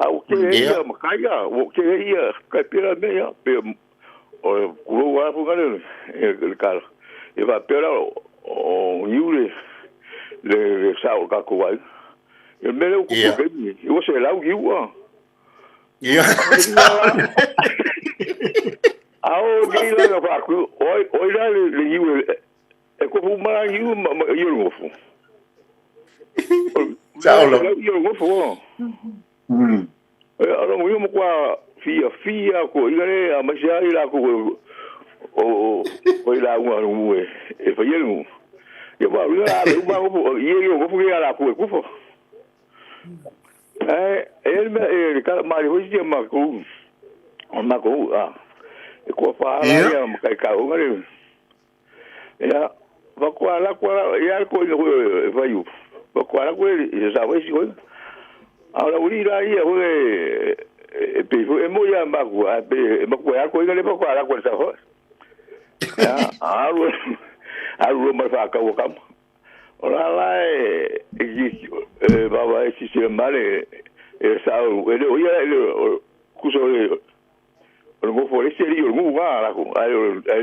O que ia makaya o que ia capira meia pe o kuwa ko ngale e cara e va pera o yule le sao ka ko vai e me o ko ke ni o se la o yuwa Ya. Ao que la va ko oi la le yule e ko fuma yu yo no fu Ciao. Yo no fu Alo mo mo kwa fia ko igare a masia ila ko o ila ngwa mu e fa yelu ye ba ila ba ko ye yo ko ya la ko fo el me ka mari ho je ma ko e ko fa la ya ma kai ka o ngare ya va ko ala ko ya ko e fa yu va ko ala ko e sa we si ko ahora ura ia ho e pe e mo ya ma ko a pe ma ko ya ko ngale pa ko ala ko sa ho ya aru ma fa ka o kam ora la baba e si se male e sa o ia ku so o mo fo e seri o mo va la ko ai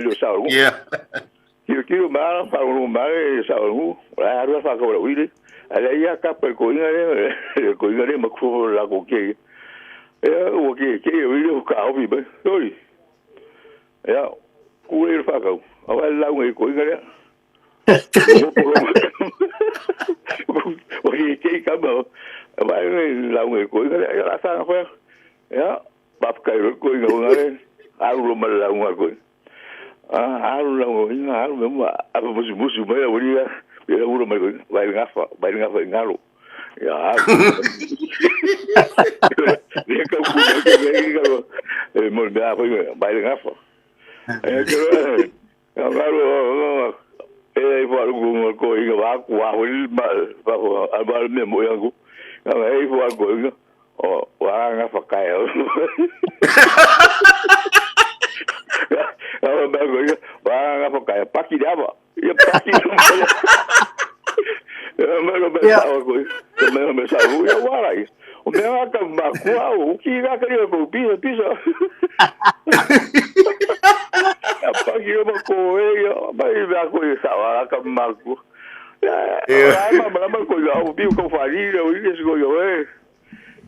lo sa o kiro ma fa o ma e sa o aru fa ka o uri ala ia ka pe ko ingare ma ko la ko ke o ke o ka o bi ba oi ya ku e fa ka o la ngai ko ingare o ke ka ba ba la ngai ko ingare la sa fa ya ba ka ko ingare aru ma la ngai ko aru la ngai aru ma apa musu ma ya uri ya uno me va ngafa ngalo ya ya ka ku ke mo da va ngafa que ya ngalo fo algo ko iga va ku a hol mal va al me mo yango ya fo algo o wa ngafa ka ya va ngafa ka pa ki dava ya pa ki me salvo ya wala o me va ka ma o ki ga ka ko pisa pa ki ma ko ya ba va ko sa wala ka ma ko ya ma ko ya o bi ko fa ri o ri se ko yo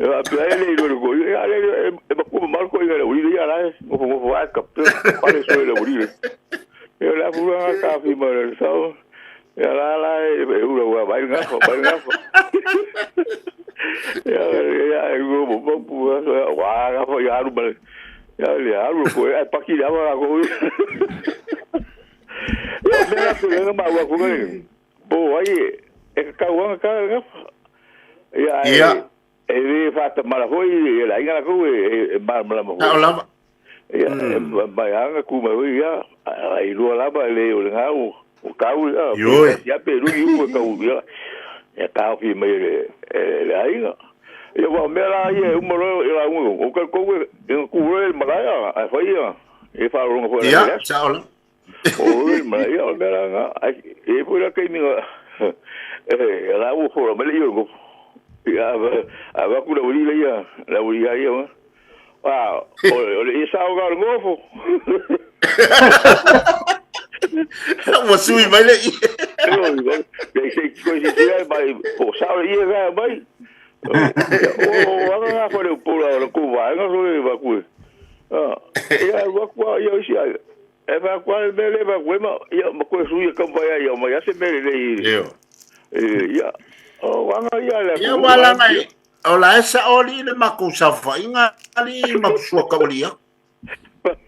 ya pe ele lo ko ya le ba ko ma ko ya o ri ya la mo va ka pa le so le ri ya la fu ka fi ma sa ya la euro va ngafa ya go bo wa ngafa ya ru ya ru ko pa ki ya va ko ya me la ko ma wa ko ni bo ai e ka wa ka ngafa ya e fa ta mala ho e la inga ko e ma ya ba ya ku ma ya ai lo la ba le o ngau o kau ya peru i kau ya ka fi me le ainga ya va me la ye o mo la o ka ko ku re malaya a fa ya e fa ro ko ya chao la o me ya me la e pu la ke mi la o fo me le yo ya va ku la uri ya o le sa o ga ngofo Mo sui mai le. Se coincidia mai o sao ia ga mai. O anga fa le pula o ku va nga so va ku. Ya va ku ya si ai. E va ku me le va ku ma ya ma ku su ya kan va ya ma ya se me le. Ya. O anga ya le. Ya wala mai. O la esa oli le ma ku sa fa inga ali ma su ka olia.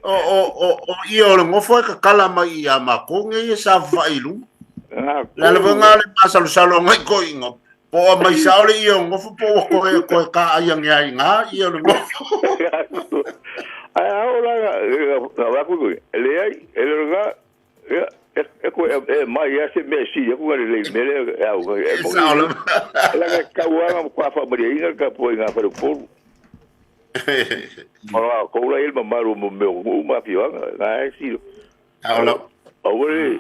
O ia o ngofo ka kala mai ia ma ko nge sa vailu la le vanga le pasalo salo ngai ko ingo po mai sa le ia ngofo po ko ka ayang ia nga ia le ngofo ai ora va ku le ai ele nga e ko mai ia se me si e ku le me le la ka wa ko fa maria inga ka po inga fa po Ora, ko la il mamaru mo ma pio na si. Ala. Ore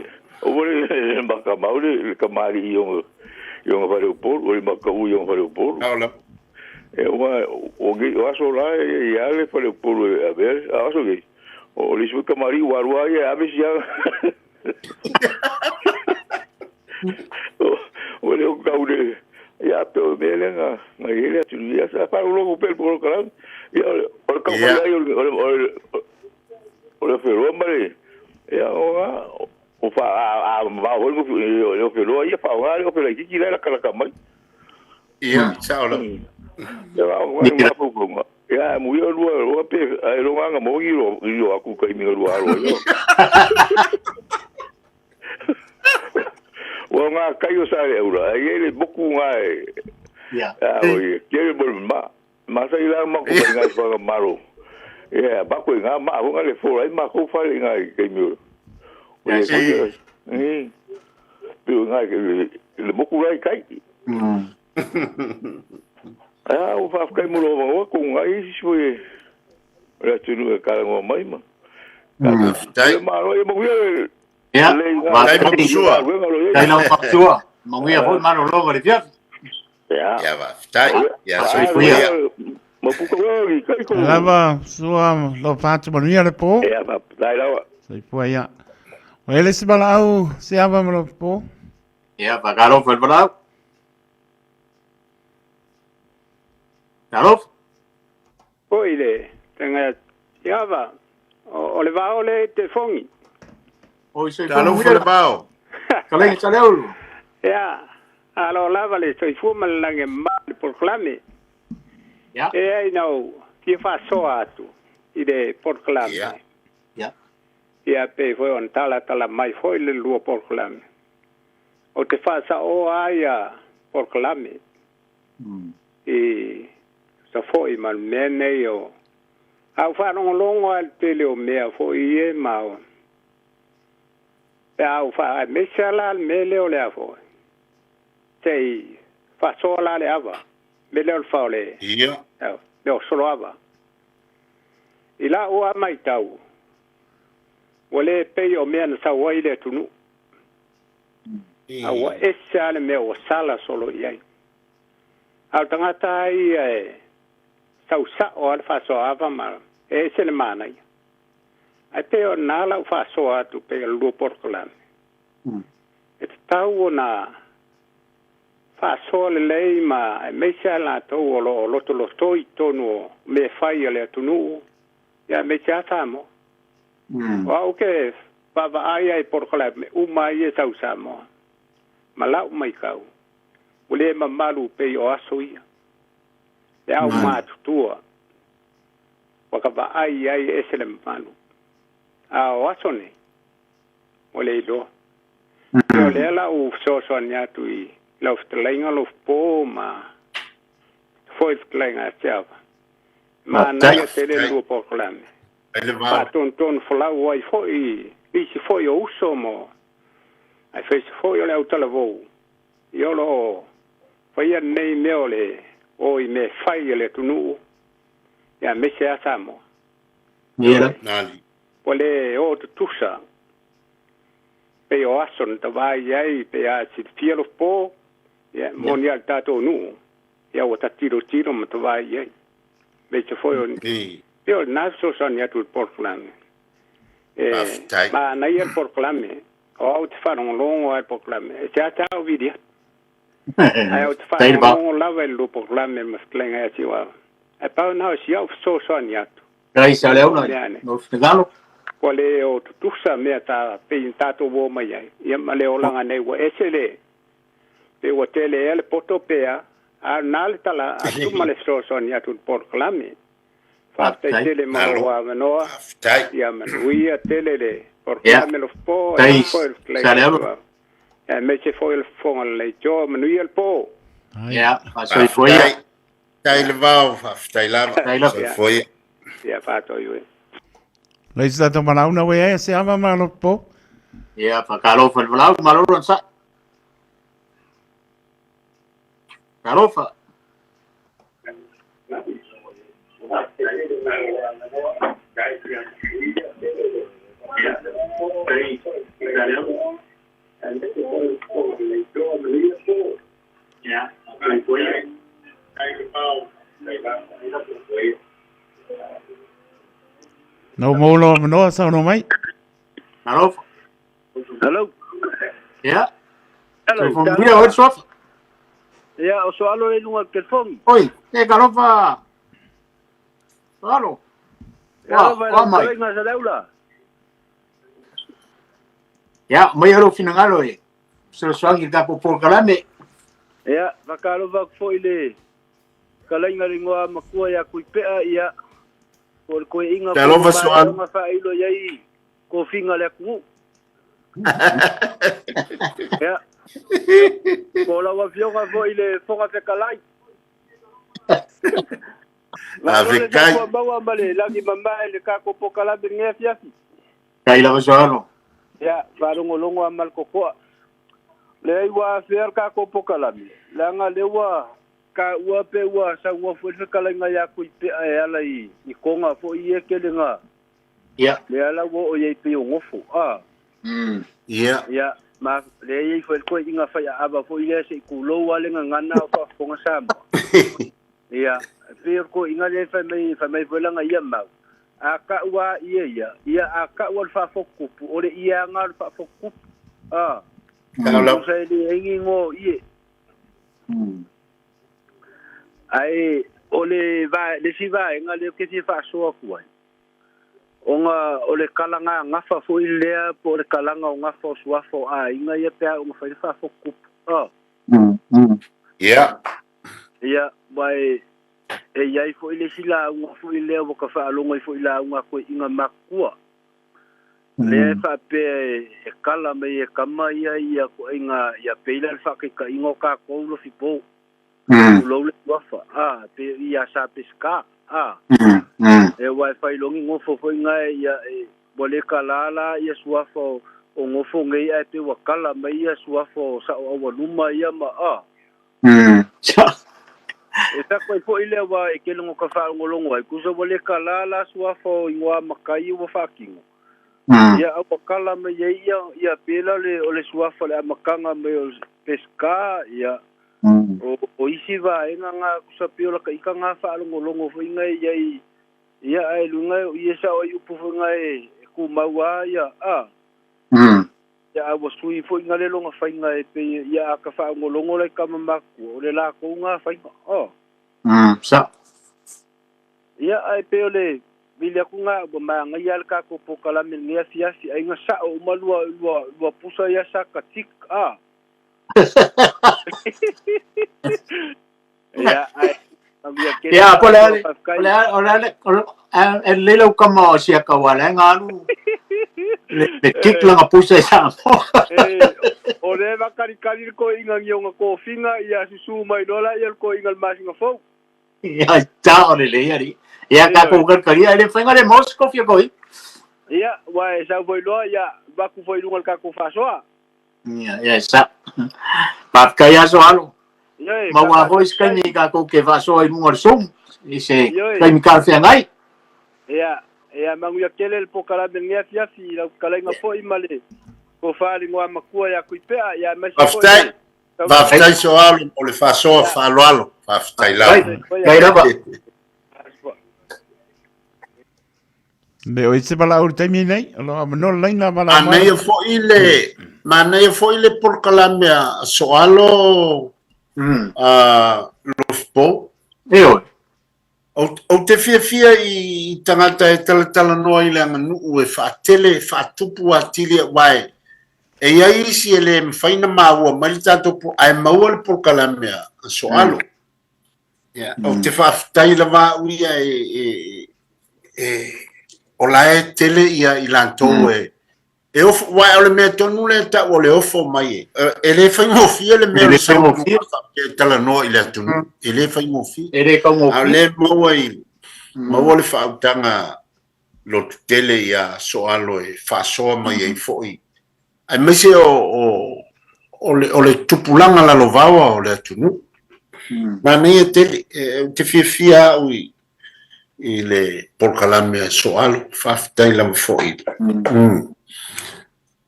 ba ka mauri ka mari yo va le por, o ma ka yo va le por. Ala. E o ge o so la ya le fa le por a ver, a so ge. O le su ka mari wa ya a ver ya. O le ka ure ya to me le nga ele tu ya sa pa lo pel por ka ya o ka o le fero mare ya o fa a va o le fero ya fa o le ki la ka mai ya chao la ya va o ma pu ko Ya, mu yo lua pe ai lo nga mo giro aku kai mi lua ro yo. Wa nga kai o sa eura, ai le boku nga e. Ya. Oi, ke bo ma sa ila ma ko nga fa maro. Ya, ba ko nga ma ko nga le fo ai ma ko fa le nga kai mi. Ya, sí. Pero nga le boku rai kai. O fa kai mo lo ko nga i foi. Ra tunu ka ngo mai ma. Tai Ma ro e mo yo. Ya. Tai mapsua. Tai no mapsua. Manguia foi mano logo de fiat. Ya va. Tai. Ya soy soy fuia. Ma puko ro kai ko. Lava sua lo fatu manuia le po. Ya va. Dai la. Sai fuia. O ele se bala au se ava lo po. Ya, pa Carlos foi bravo. Carlos? Oi le, tenga yava. O le va o le te fongi. Oi, sei Talo foi bao. Kaleng saleu. Ya. Alo lava le soi fu mal lange mal por clame. Ya. E ai no, ki fa so atu. Ide por clame. Ya. Ya. Ia pe foi on tala mai foi le lua por clame. O te fa sa o aia por clame. E sa foi mal mene o. Au fa no longo al tele o mea foi e mau. Pe au fa me sala mele o le afo. Sei fa sola le ava. Mele o fa le. Ia. Leo solo ava. Ila o mai tau. Wale pe o mea na sa wai le tunu. Awa esa le mea o sala solo iai. Au tangata ai e sau sa o al fa so ava ma e se le mana ia. Ai pe o nala o fa so atu pe o luo porcolane. E te tau o na fa so le lei ma e meisa la tau o lo loto lo toi tonu me fai le atunu ia meisa tamo. O au ke baba ai ai porcolane umai e sau samo. Malau mai kau. Ule mamalu pe o aso ia. E au mātutua. Waka ba ai esele mamalu. A o aso ne. Ole ilo. O le ala u soso aniatu i lau ftalainga lo fpo ma foi ftalainga tiava. Ma nai te le lua porkolame. Ele Pa va. ton flau wai foi nisi foi o uso mo. Ai fez foi o le au talavou. Yo lo foi nei meole o i me fai le tunu. Ya me se asamo. Mira. Nali. Pole o tusa. Pe o ason ta vai ai pe a si fielo po. Ya monial tato nu. Ya o tatiro tiro ma ta vai ai. Me se foi o Yo naso son ya tu porclame. Ma na ia porclame. O au te fa un longo ai porclame. Se ata o vidia. Ai au te fa un longo lava il porclame ma sklenga ya siwa. Ai pa na si au so son ya tu. Rai saleu na. No ftegalo. Pole o tusa me ta pe tato wo mai ai. Ia ma le olanga nei wo esele. Pe wo tele ele poto pea. A nal tala atu male so son ya tu porclame. Fasta tele ma wa manoa. Tai. Ia manuia tele le. Porclame lo po. Saleu. Me se foi il fong le jo manuia il po. Ya, soy fuia. Tai le va. Tai lava. Soy foi. Ia fato io. Lei sta to mana una we se ava ma lo po. Ya, pa Carlos foi bravo, malo ron sa. Carlos. No mo lo no sa no mai. Carlos. Hello. Ya. Hello. Foi fuia o sof. Ia o soalo e lunga ke fong. Oi, e Carlos fa. Claro. Wa mai. Nga sa daula. Ya, mai ro finangalo e. Se lo sangi da por calame. Ia, vakalo vak foi le. kalainga ringoa makua ya kuipea ia ko inga Te alofa soal. ma fa ilo yai ko finga le ku ya ko la wa fioga vo ile foga te kalai Afrikai. Ko bawa male lagi mamba ile ka ko pokala binge fiafi. Kai la soalo. Ya, varungo longo amal ko. Le wa fer ka ko pokala mi. La nga le wa ka wa pe wa sa wa fo kala nga ya ku pe ala I konga fo I ke le nga. Ya. Le ala wo o ye pe ngofo. Ya. Ya, ma le ye fo ko inga fa ya aba fo ile se ku lo wa le nga ngana fa ko nga sam. Ya, fer ko inga le fa mai fo la nga ya ma. Aka wa ia aka wa fa fo ku ore ia nga fa fo ku. Kalau Saya di ingi ngo ie. Ai ole va le si va nga le ke si fa so ku ai. Onga ole kalanga nga fa fo ile po le kalanga nga fo so fo ai nga ia pe nga fa fo ku. ya. Ia bai e ia fo ile sila nga fo ile o ka fa lo nga fo ile nga ko inga makua. Le fa pe e kala me e kama ia ko inga ia peila fa ke ka ingo ka ko lo fipo lo le wafa pe ia sa pesca e wifi longi ngo fo inga ia bole kalala ia suafo o ngo fo ngai ai pe wakala me ia suafo sa o numa ia ma e ta ko po ile wa e ke ngo ka fa ngolongo ai ku so bole kalala suafo ingo makai wo fa kingo ia wakala me ia pela le ole suafa le makanga me o pesca ia o isi va nga kusapio la ka nga fa longo fo inga ia ai lunga ia sa o yupu fo nga e ku mawa ia ia wa sui fo inga le longa fa inga e pe ia ka fa ngolongo le ka mamaku ole la ko nga fa sa ia ai pe ole Bila ku nga ba nga yal ka ko po kala min ngia fiasi ay nga sa o malua lua pusa ya sa katik ya ay ya pole el lelo kama sia kawala nganu le tik la pusa sa ore va kari ko inga nga ko finga ya susu mai dola yel ko ingal masinga fo ya ta ore le yari ya ka ko karia ele fenga de Moscow fio koi ya wa sa voi lo ya va ku foi lungal ka ku fasoa ya sa pa kaya so alo ma wa voice ka ni ka ko ke faso I lungal sum ise ka mi ka fe ngai ya mangu ya kele el pokala de ngia fiasi la kala nga fo imale ko fali ngwa makua ya kuipea ya mesi Vaftai so alo o le faso fa alo vaftai la kai raba Me o ese bala urte mi nei, lo no laina bala. Manei fo ile por kalamia so alo lofpo. O te fia I tangata e tala noa I le anganu e whaatele, whaatupu atili a wai. E ia isi ele mwhaina maua, mari tato po, ai maua le por kalamia so alo. O te whaafutai la wā uria o lae tele ia I lantou e ofo wai ole mea tonu le ta o le ofo mai e le fai ngofia le mea le sa ngofia e tala noa I le atunu e le fai ngofia e le kau ngofia a le maua le whautanga lo tele ia so alo e whasoa mai e foi ai mese o le tupulanga la lovawa o le atunu ma nei e tele te fia ui I le porkalame so alo whaftai lam foi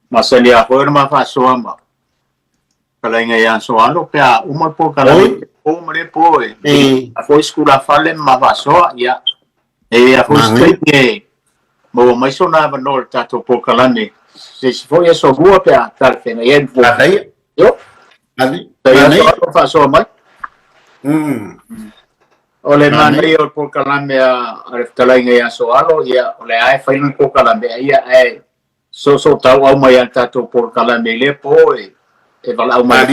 masali a foi ma fa so ma kala inga ya so alo pe a uma porkalame o mare po a foi skula fale ma fa so ya e a foi straight mo mai so na ba no tato porkalame se foi so bua pe a tal fe na yen yo ali fa so mai ole manei o porkalame a reftalainga ya so alo ya ole ai fai no porkalame ia ai so tau au mai tato porkalame le po e vala au mai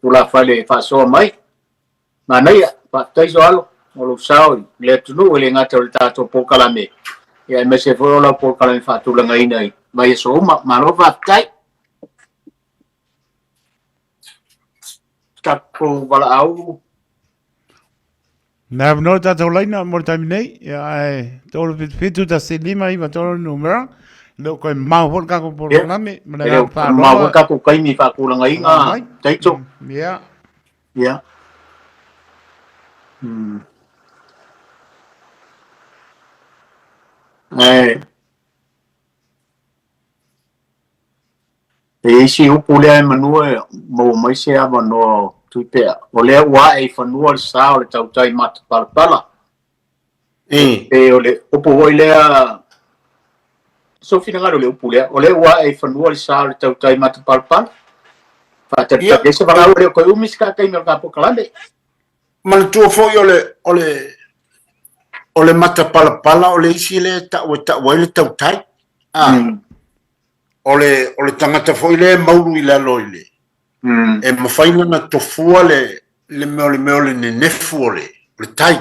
tu la fale fa so mai manei tai soalo o lo sao le tunu le ngata o tato po kalame ia me se fo la po kalame fa tu langa ina mai so ma lo va tai tapo wala au na no ta to laina mo tamine ya to fitu ta se lima i to numero lo ko ma ho ka ko por kalame me fa ma ho ka ko kai mi fa ku langa ina tai cho ya e si upule manua mo mai se ava no tupe o le wa e fanua sa o le tautai mat pala e o le upu o le so fina ngaro le upule o le wa e fanua sa o le tautai mat pala fa te te se va o ko umis ka kai no kapo kalande man tu fo o le mata pala o le isi le ta o le tautai o le tangata foi le maulu i la loile. E mawhaina na tofua le meo le nefu o le tai.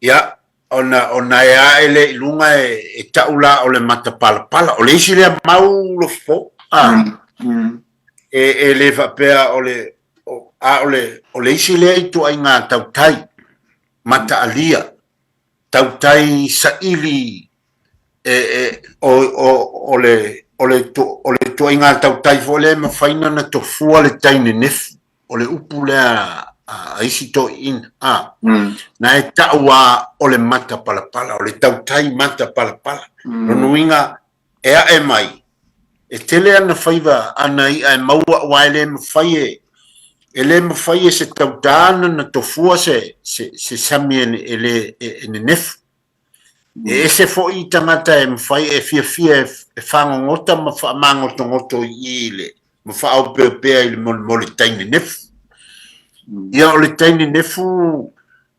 Ia, ona e a ele ilunga e taula o le mata pala. O le isi le maulu fo. E le whapea o le isi le itu ai ngā tautai. Mata alia. Tautai saili o le toinga tautai fo le mawhaina na tofua le taine nefu o le upu le a isi to in na e taua o le mata palapala o le tautai mata palapala no nuinga e a e mai e tele ana whaiva ana i a maua wa le mawhaie e le mawhaie se tautana na tofua se sami e le nefu e se fo i tangata e mwhai e fia e whangongota ma whamangotongoto i le ma whaau pēpea i le mo le taine nefu ia o le taine nefu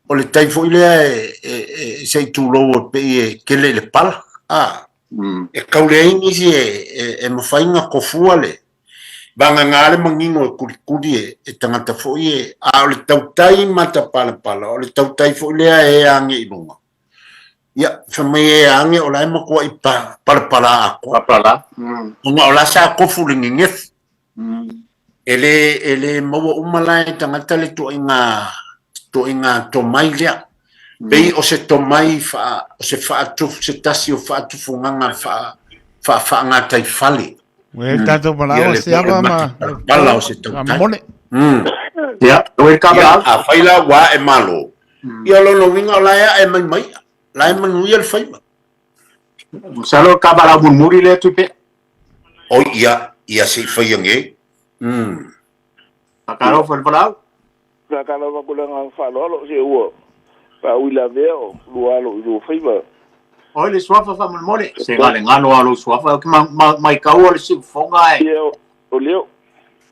o le tai fo i lea e sei tūlou o pe e kele le pala e kaule ingi si e mwhainga kofua le banga ngale mangingo e kurikuri e tangata fo i e o le tautai mata pala o le tautai fo i lea e ange i lunga ia famai ange o lai mo ko i pala pala o la sa ko fu le ngef ele mo umala tangata le to inga to mai ya bei o se to mai fa o se fa tu se tasio fa tu funganga fa nga tai fali we tanto pala o se aba ma pala o se to ya o e kabala a faila wa e malo ia lo no winga la ya e mai lai manui al faiva. Salo kabala muri le tupe. O ia si faiange. Akaro fo palau. Akaro va kulang fa lo se uo. Pa uila veo lo faiva. O le swafa fa mole. Se gale ngalo alo swafa que mai ka o le se fonga e. O leo.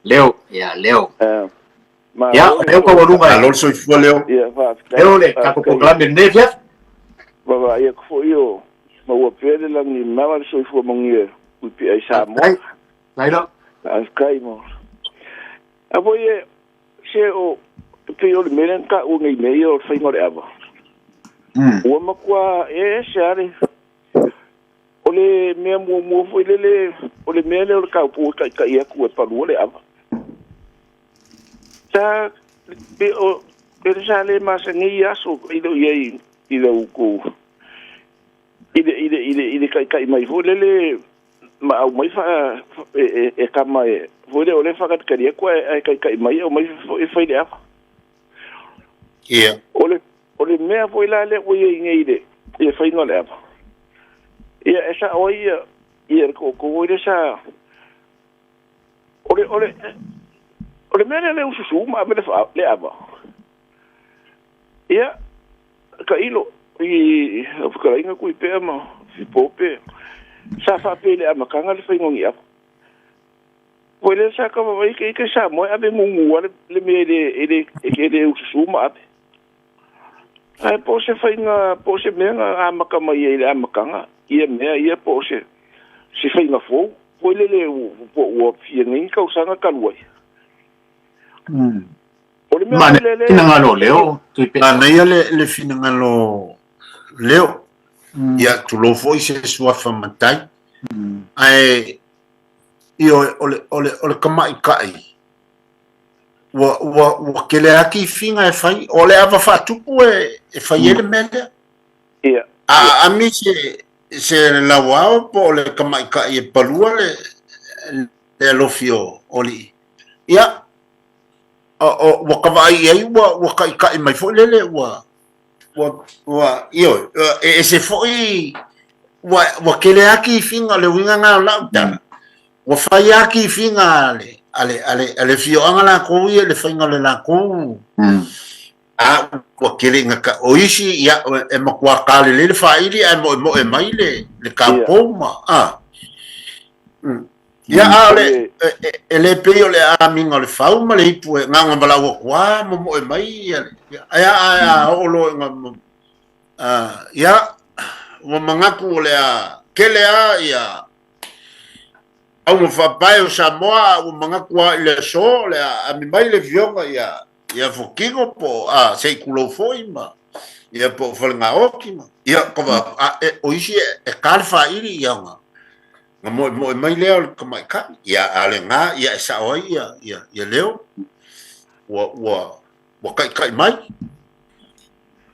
Leo, ya leo. Ya, leo ko voluma. Alo so fo leo. Leo le ka ko proclame nevia. Baba ia ko io ma wa pele la ni mama so fu mongie u pi ai sa mo laila as kai mo abo ye se o pe o menen ka u ngai mei o fai ngore aba o ma kwa e share o le me mo fo le o le mele o ka pu ka ia ku pa lu le aba ta pe o pe sale ma se ni aso i do ye ida uku ide kai mai volele ma au mai fa e kama e vole ole fa kat kari ko e kai mai o mai e fa ide afa ole me voila le o ye ngeide e fa no le afa esa oi ko ide sa ole me le usu ma me le afa ka ilo i afukarainga kui pea ma si pope sa fa pele a makanga le faingongi apa pole sa ka vai ke sa mo ave mungu le me ele usuma ave ai po se fainga po se menga a makama ile a makanga ia me ia po se si fainga fo pole le po o fiengi ka usanga kalwai Mana ina ngalo leo tuipe. Ana ia le finangalo leo. Ia tulo foi se sua famatai. Ai io ole kamai kai. Wa kele aki finga e fai ole ava fatupu e fai ele mele. Ia. A mi se la wao po le kamai kai e palua le lofio oli. Ia o wakawai ai wa kai mai fo lele wa io e se foi wa kele aki finga le winga nga la ta wa fai aki finga ale fio anga la ko ia le finga le la ko a wa kele nga ka oishi ya e makwa ka le fai li mo e mai le kampoma ya ale ele peo le aminga le fau ma le ipu nga nga bala wa mo e mai ya olo nga ya wa mangaku le kele ya au mo fa pai o Samoa o mangaku le so le a mi mai le vionga ya fokingo po sei kulo foi ma ya po falnga oki ma ya ko o isi e kalfa iri ya nga mo mai leo ko mai ka ya ale nga ya sa oi ya leo wa kai mai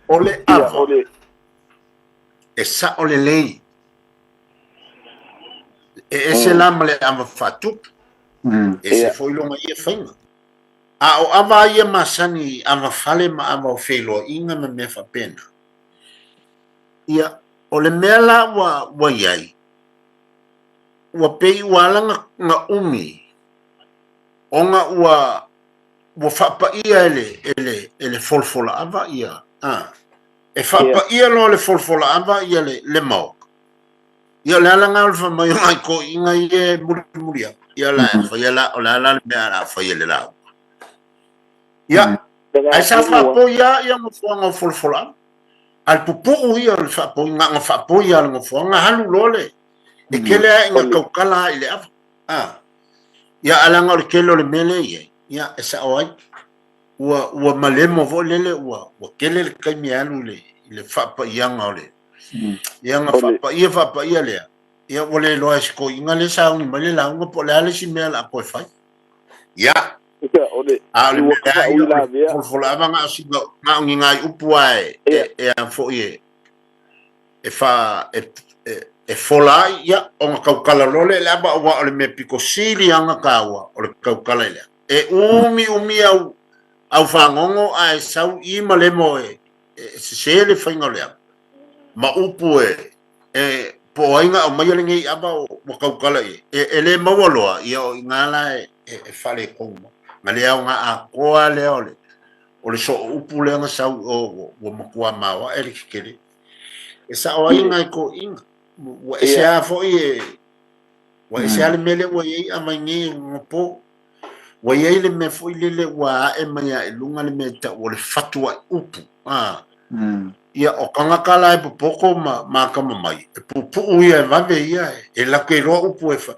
ole ole esa ole lei ese lamle ama fatu ese foi longa ia fainga o ava ia masani ama fale ma ama felo inga me fa pena ia ole mela wa yai wa pei wala nga umi onga wa fa pa ia ele folfola ava ia e fa pa ia lo le folfola ava ia le mau ia la nga alfa mai ko inga ie muria ia la fa ia la la me ara fa ia la ia ai sa fa po ia mo fonga folfola al pupu ia fa po nga fa po ia nga fonga halu lole e kele nga kaukala ile ia ala nga kelo le mele ia esa oi wa malemo vo lele wa kele le kai alu le fa pa ia nga ole ia nga fa pa ia le ia wole lo esko inga le sa ni male la nga po le si me la po fa ia ole ale me fola nga si nga ngai upuai e fo e fa e fola ia o nga kaukala lole le aba wa ole me piko sili anga kawa ole kaukala ile e umi au fangongo ai sau I malemo se le fainga le ma upu po ainga o mai ngi aba o kaukala le mawaloa ia o ngala e fale kongo ngale au nga a koa le ole so upu le nga sau o makua mawa e kele e sa o inga ko inga wa se a fo wa se ale mele wa ye amangi ngopo wa ye le me fo le wa e maya e lunga le meta o le fatua upu ia o kanga kala e poko ma kama mai e pupu ia va ve ia e la ke ro upu e fa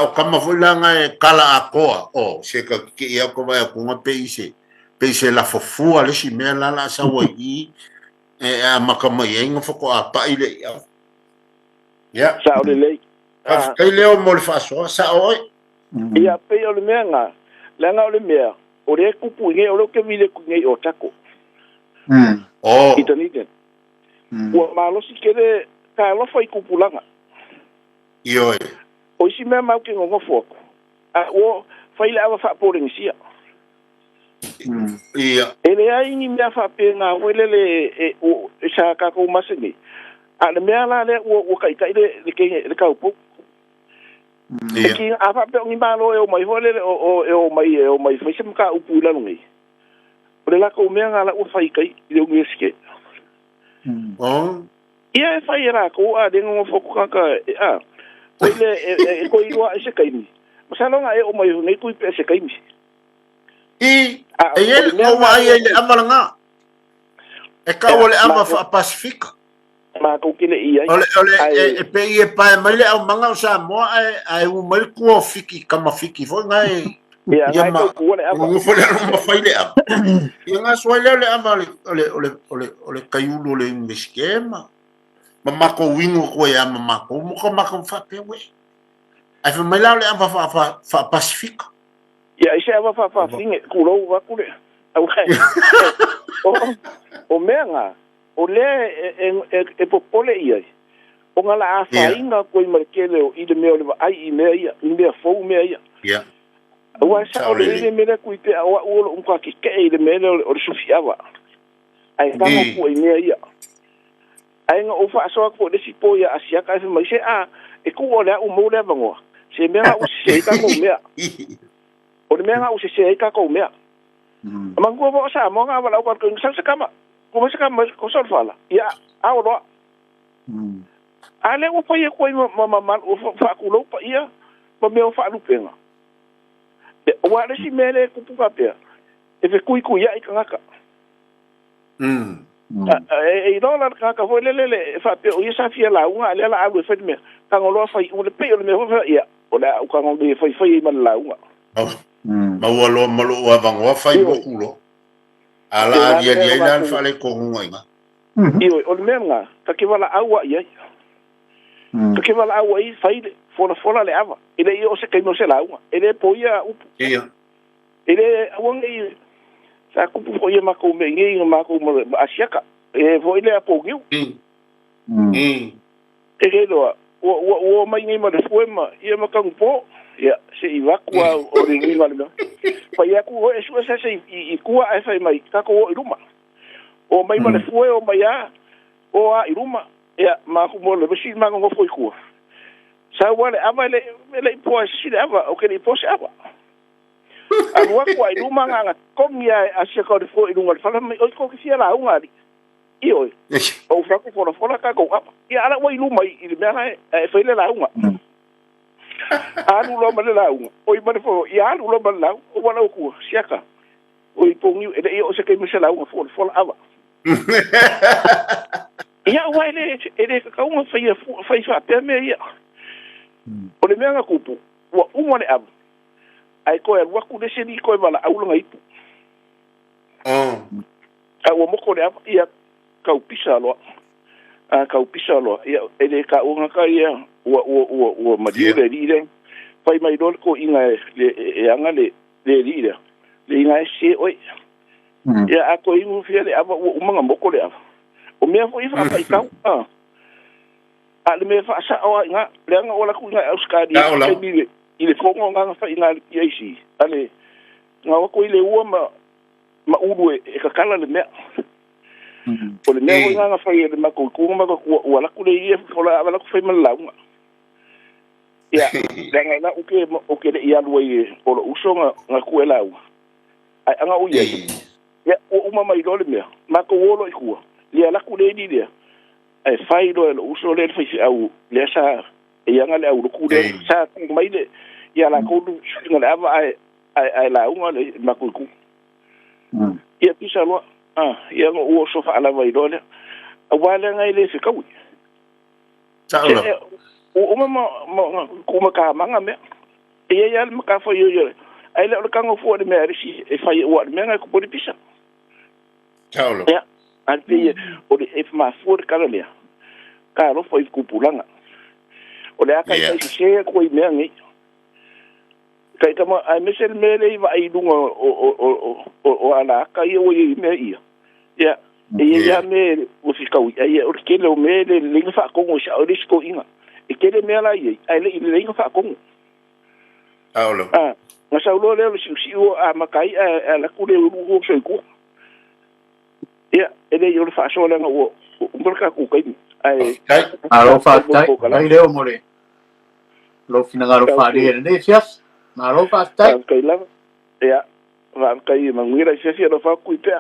o kama fo langa e kala akoa se ka ki ia ko vai ko nga peise la fofu ale si me la sa wa I e ma kama ye nga fo ko apa ile ia sa ole lei kai leo mo le fa so sa oi ia pe ole menga langa ole mea o le kupu nge o ke vile ku nge o tako itanite o malo si kere ka lo foi kupulanga io o si me mau ke ngo foku o fai le ava fa porensia ia ele ai ni me fa pe nga welele o sa ka ko masini ale me ala le o kai le ke ka upo ki ava pe ngi malo e o mai holele o mai fa sim ka upu la ngi ole la ko me nga la o fai kai le ngi ske ia fai era ko a de ngo foku ka ko ile ko iwa se kai ni masalo nga o mai ngi ku pe se kai ni ele no vai ele amalanga e ka ole ama fa Pacifica ma ko kile ia ole pe e pa mai le au manga sa mo ai u mai ku fiki kama fiki fo ngai ia Ia ngai ma, ko ku le ava o fole no ma fai le a. Ia ngā soa le ava le kaiulu le miskema. Ma mako wingo ko ia ma mako, mo ka mako whape we. Ai fa mai lau le ava fa Pasifika. ia ise ava fa finge ku lo wa ku le au kai o menga o le e popole ia o ngala a fainga ko i markele o i de me o le ai i me ia i me fo me ia Ia. wa sa o le me le ku i pe o o ka ki ke i le me o sufiava ai ka mo ku i me ia ai nga o fa so ko le sipo ia asia ka se mai se a e ku o le o mo le bango se me nga o se ka ko me o le me nga o se ka ko me ma ko bo sa mo nga wala ko sa kama ko sa kama ko sa fala ia a o lo ale o fa ye ko ma o fa ku lo pa ia ma me o fa lu penga o wa le si mele ku pu ka pe e fe ku ia i kanga e no la ka fo le fa pe o ia sa fia la unga le la alu fe me ka ngolo fa o le pe o le me fa ia o la o ka ngolo fa ma la unga ma walo malo wa vango fa i kulo ala dia la fa le ko ngoi io o le menga ka ke wala awa ia ka ke wala awa i fa i fola le ava ile i o se kai mo se la unga ile po ia upu ia ile awongi sa kupu ko ia mako me ngi mako mo asiaka e vo ile apo giu e ke do o mai ngi ma de fuema ia maka po ia se i wakua o le ngi ngale pa ia ku e su se i kua ai fai mai ka ko i ruma o mai ma le fue o mai a o a i ruma ia ma ku mo le bisi ma ngo foi ku sa wale ava le po si le ava o ke le po se ava a wa ku ai ruma nga komia a se ko de foi i ruma fala mai o ko ki sia la unga i oi o fra ku fora ka ko ava ia ala wa i ruma i le mena e foi le la unga alu lo ma le la unga o i ma fo ia alu lo ma la o wala ku siaka o i pongi e o se ke mi se la unga fo ava ia wa ele ka uma fai fa pe me ia o le menga kupu wa uma le ab ai ko e wa ku de se ni ko bala au nga ipu a wa mo ko le ab ia ka upisa lo ia ele ka unga ka ia wa madio le rile fai mai dol ko inga le anga le rile le inga se oi ia a ko ingu fiele ab uma nga mo ko le ab o mea fo ifa pa ikau a le me fa sa o nga le nga ola ku nga auskadi e mi ile fongo nga fa ina isi ale nga ko ile u ma ulu e ka kala le me o le me nga fa ile ma ko ma ko wala ku le ie fola wala ku fa ma la nga ya le nga o ke le ia lu e o lo uso nga ku ela u ai nga u ye ya o ma mai lo le me ma ko wolo i ku le ala ku le di dia ai fai do lo uso le fai au le sa e yanga le au ku le sa mai le ya la ko du ngale ava ai la unga le makuku ia pisa lo ia o so fa ala vai do le wala ngai le se kawi o ma ku ma ka manga me e ya ma ka fo yo ai le ka ngo fo de me ri e fai o me ngai ku po di pisa Taulo. Ya, alpe o de if ma for kalalia. Ka ro foi kupulanga. O le aka i se ko i me ngi. Kai tama ai mesel mele i vai dunga o ala ka i o i me ia. Ya, e me o fikau ai o ke le o mele le fa ko o sha o risko inga. E ke le me ala i ai le fa ko. Taulo. Ma sa lo le si o a makai ala ku le o so ku. Ia, ele yo le fa so le ngo umbraka ku kai ai alo fa tai ai leo more lo fina garo fa de ne fias ma lo fa tai kai la ia va kai manguira se se lo fa ku pe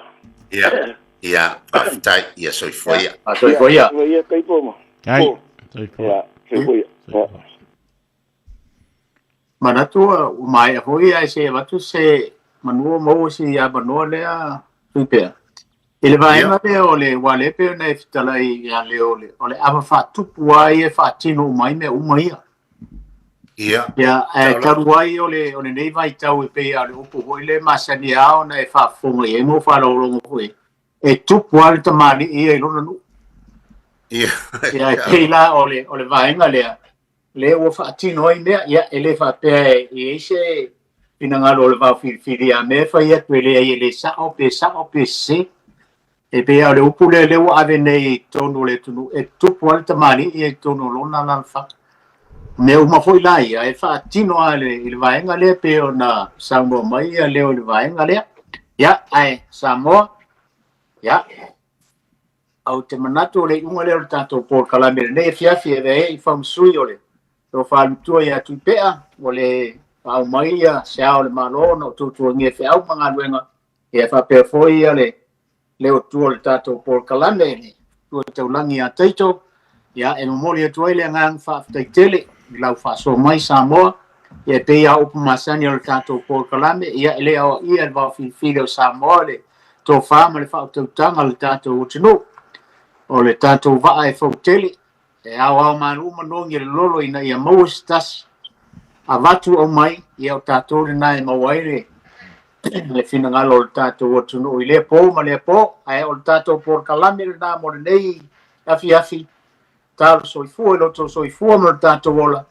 ia fa tai ia so foi ia kai como ai so foi mana tua o mai foi ai se vatu se manu mo si ya bano le a tu pe ele vai ma le ole wale pe na fitala i ya le ole ava fa tupu ai e fa tino mai me uma ia Ia. Ya, taruai o le nei vai tau e pe ale upu hoi le masani ao na e whaafonga e mo whaalolongo hoi. E tupu ale ta mani i e lona nu. Ia. Ya, e pei la o le vaenga lea. Le ua whaatino ai mea, ia, e le whaapea e eise pinangalo o le vau whiri a mea whai atu e le ai e le sao pe se. E pe ale upu le ua ave nei tonu le tunu. E tupu ale ta mani i e tonu lona nan whaka. Me uma foi lá ia e fa tino ale il vaenga le pe ona Samoa mai ia le il vaenga le ya ai Samoa ya au te manato le unga le tanto por calamere ne fia e fam sui ole to fa tu ia tu pea ole au mai ia sa ole malono tu nge fe au manga luenga e fa pe foi ale le o tu ole tanto por calamere tu te ulangi a teito ya e memori tu ile ngang fa tele lau faso mai Samoa e pe ia upu masani o tato por kalame ia ele o ia va filho Samoa le to fama le fa to tanga le tato utino o le tato va e foteli e au manu manongi le lolo ina ia mostas avatu o mai ia o tato le nai mawaire le fina ngalo le tato utino ile po ma le po ai o tato por kalame le na mo nei afi tal soifua lo to soifua mo tato vola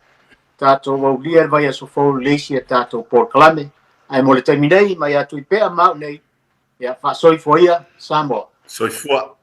tato o lia vai a sofo lesia tato por clame ai mo le terminei mai atu pe ma nei ya fa soifuia Samoa Soifua.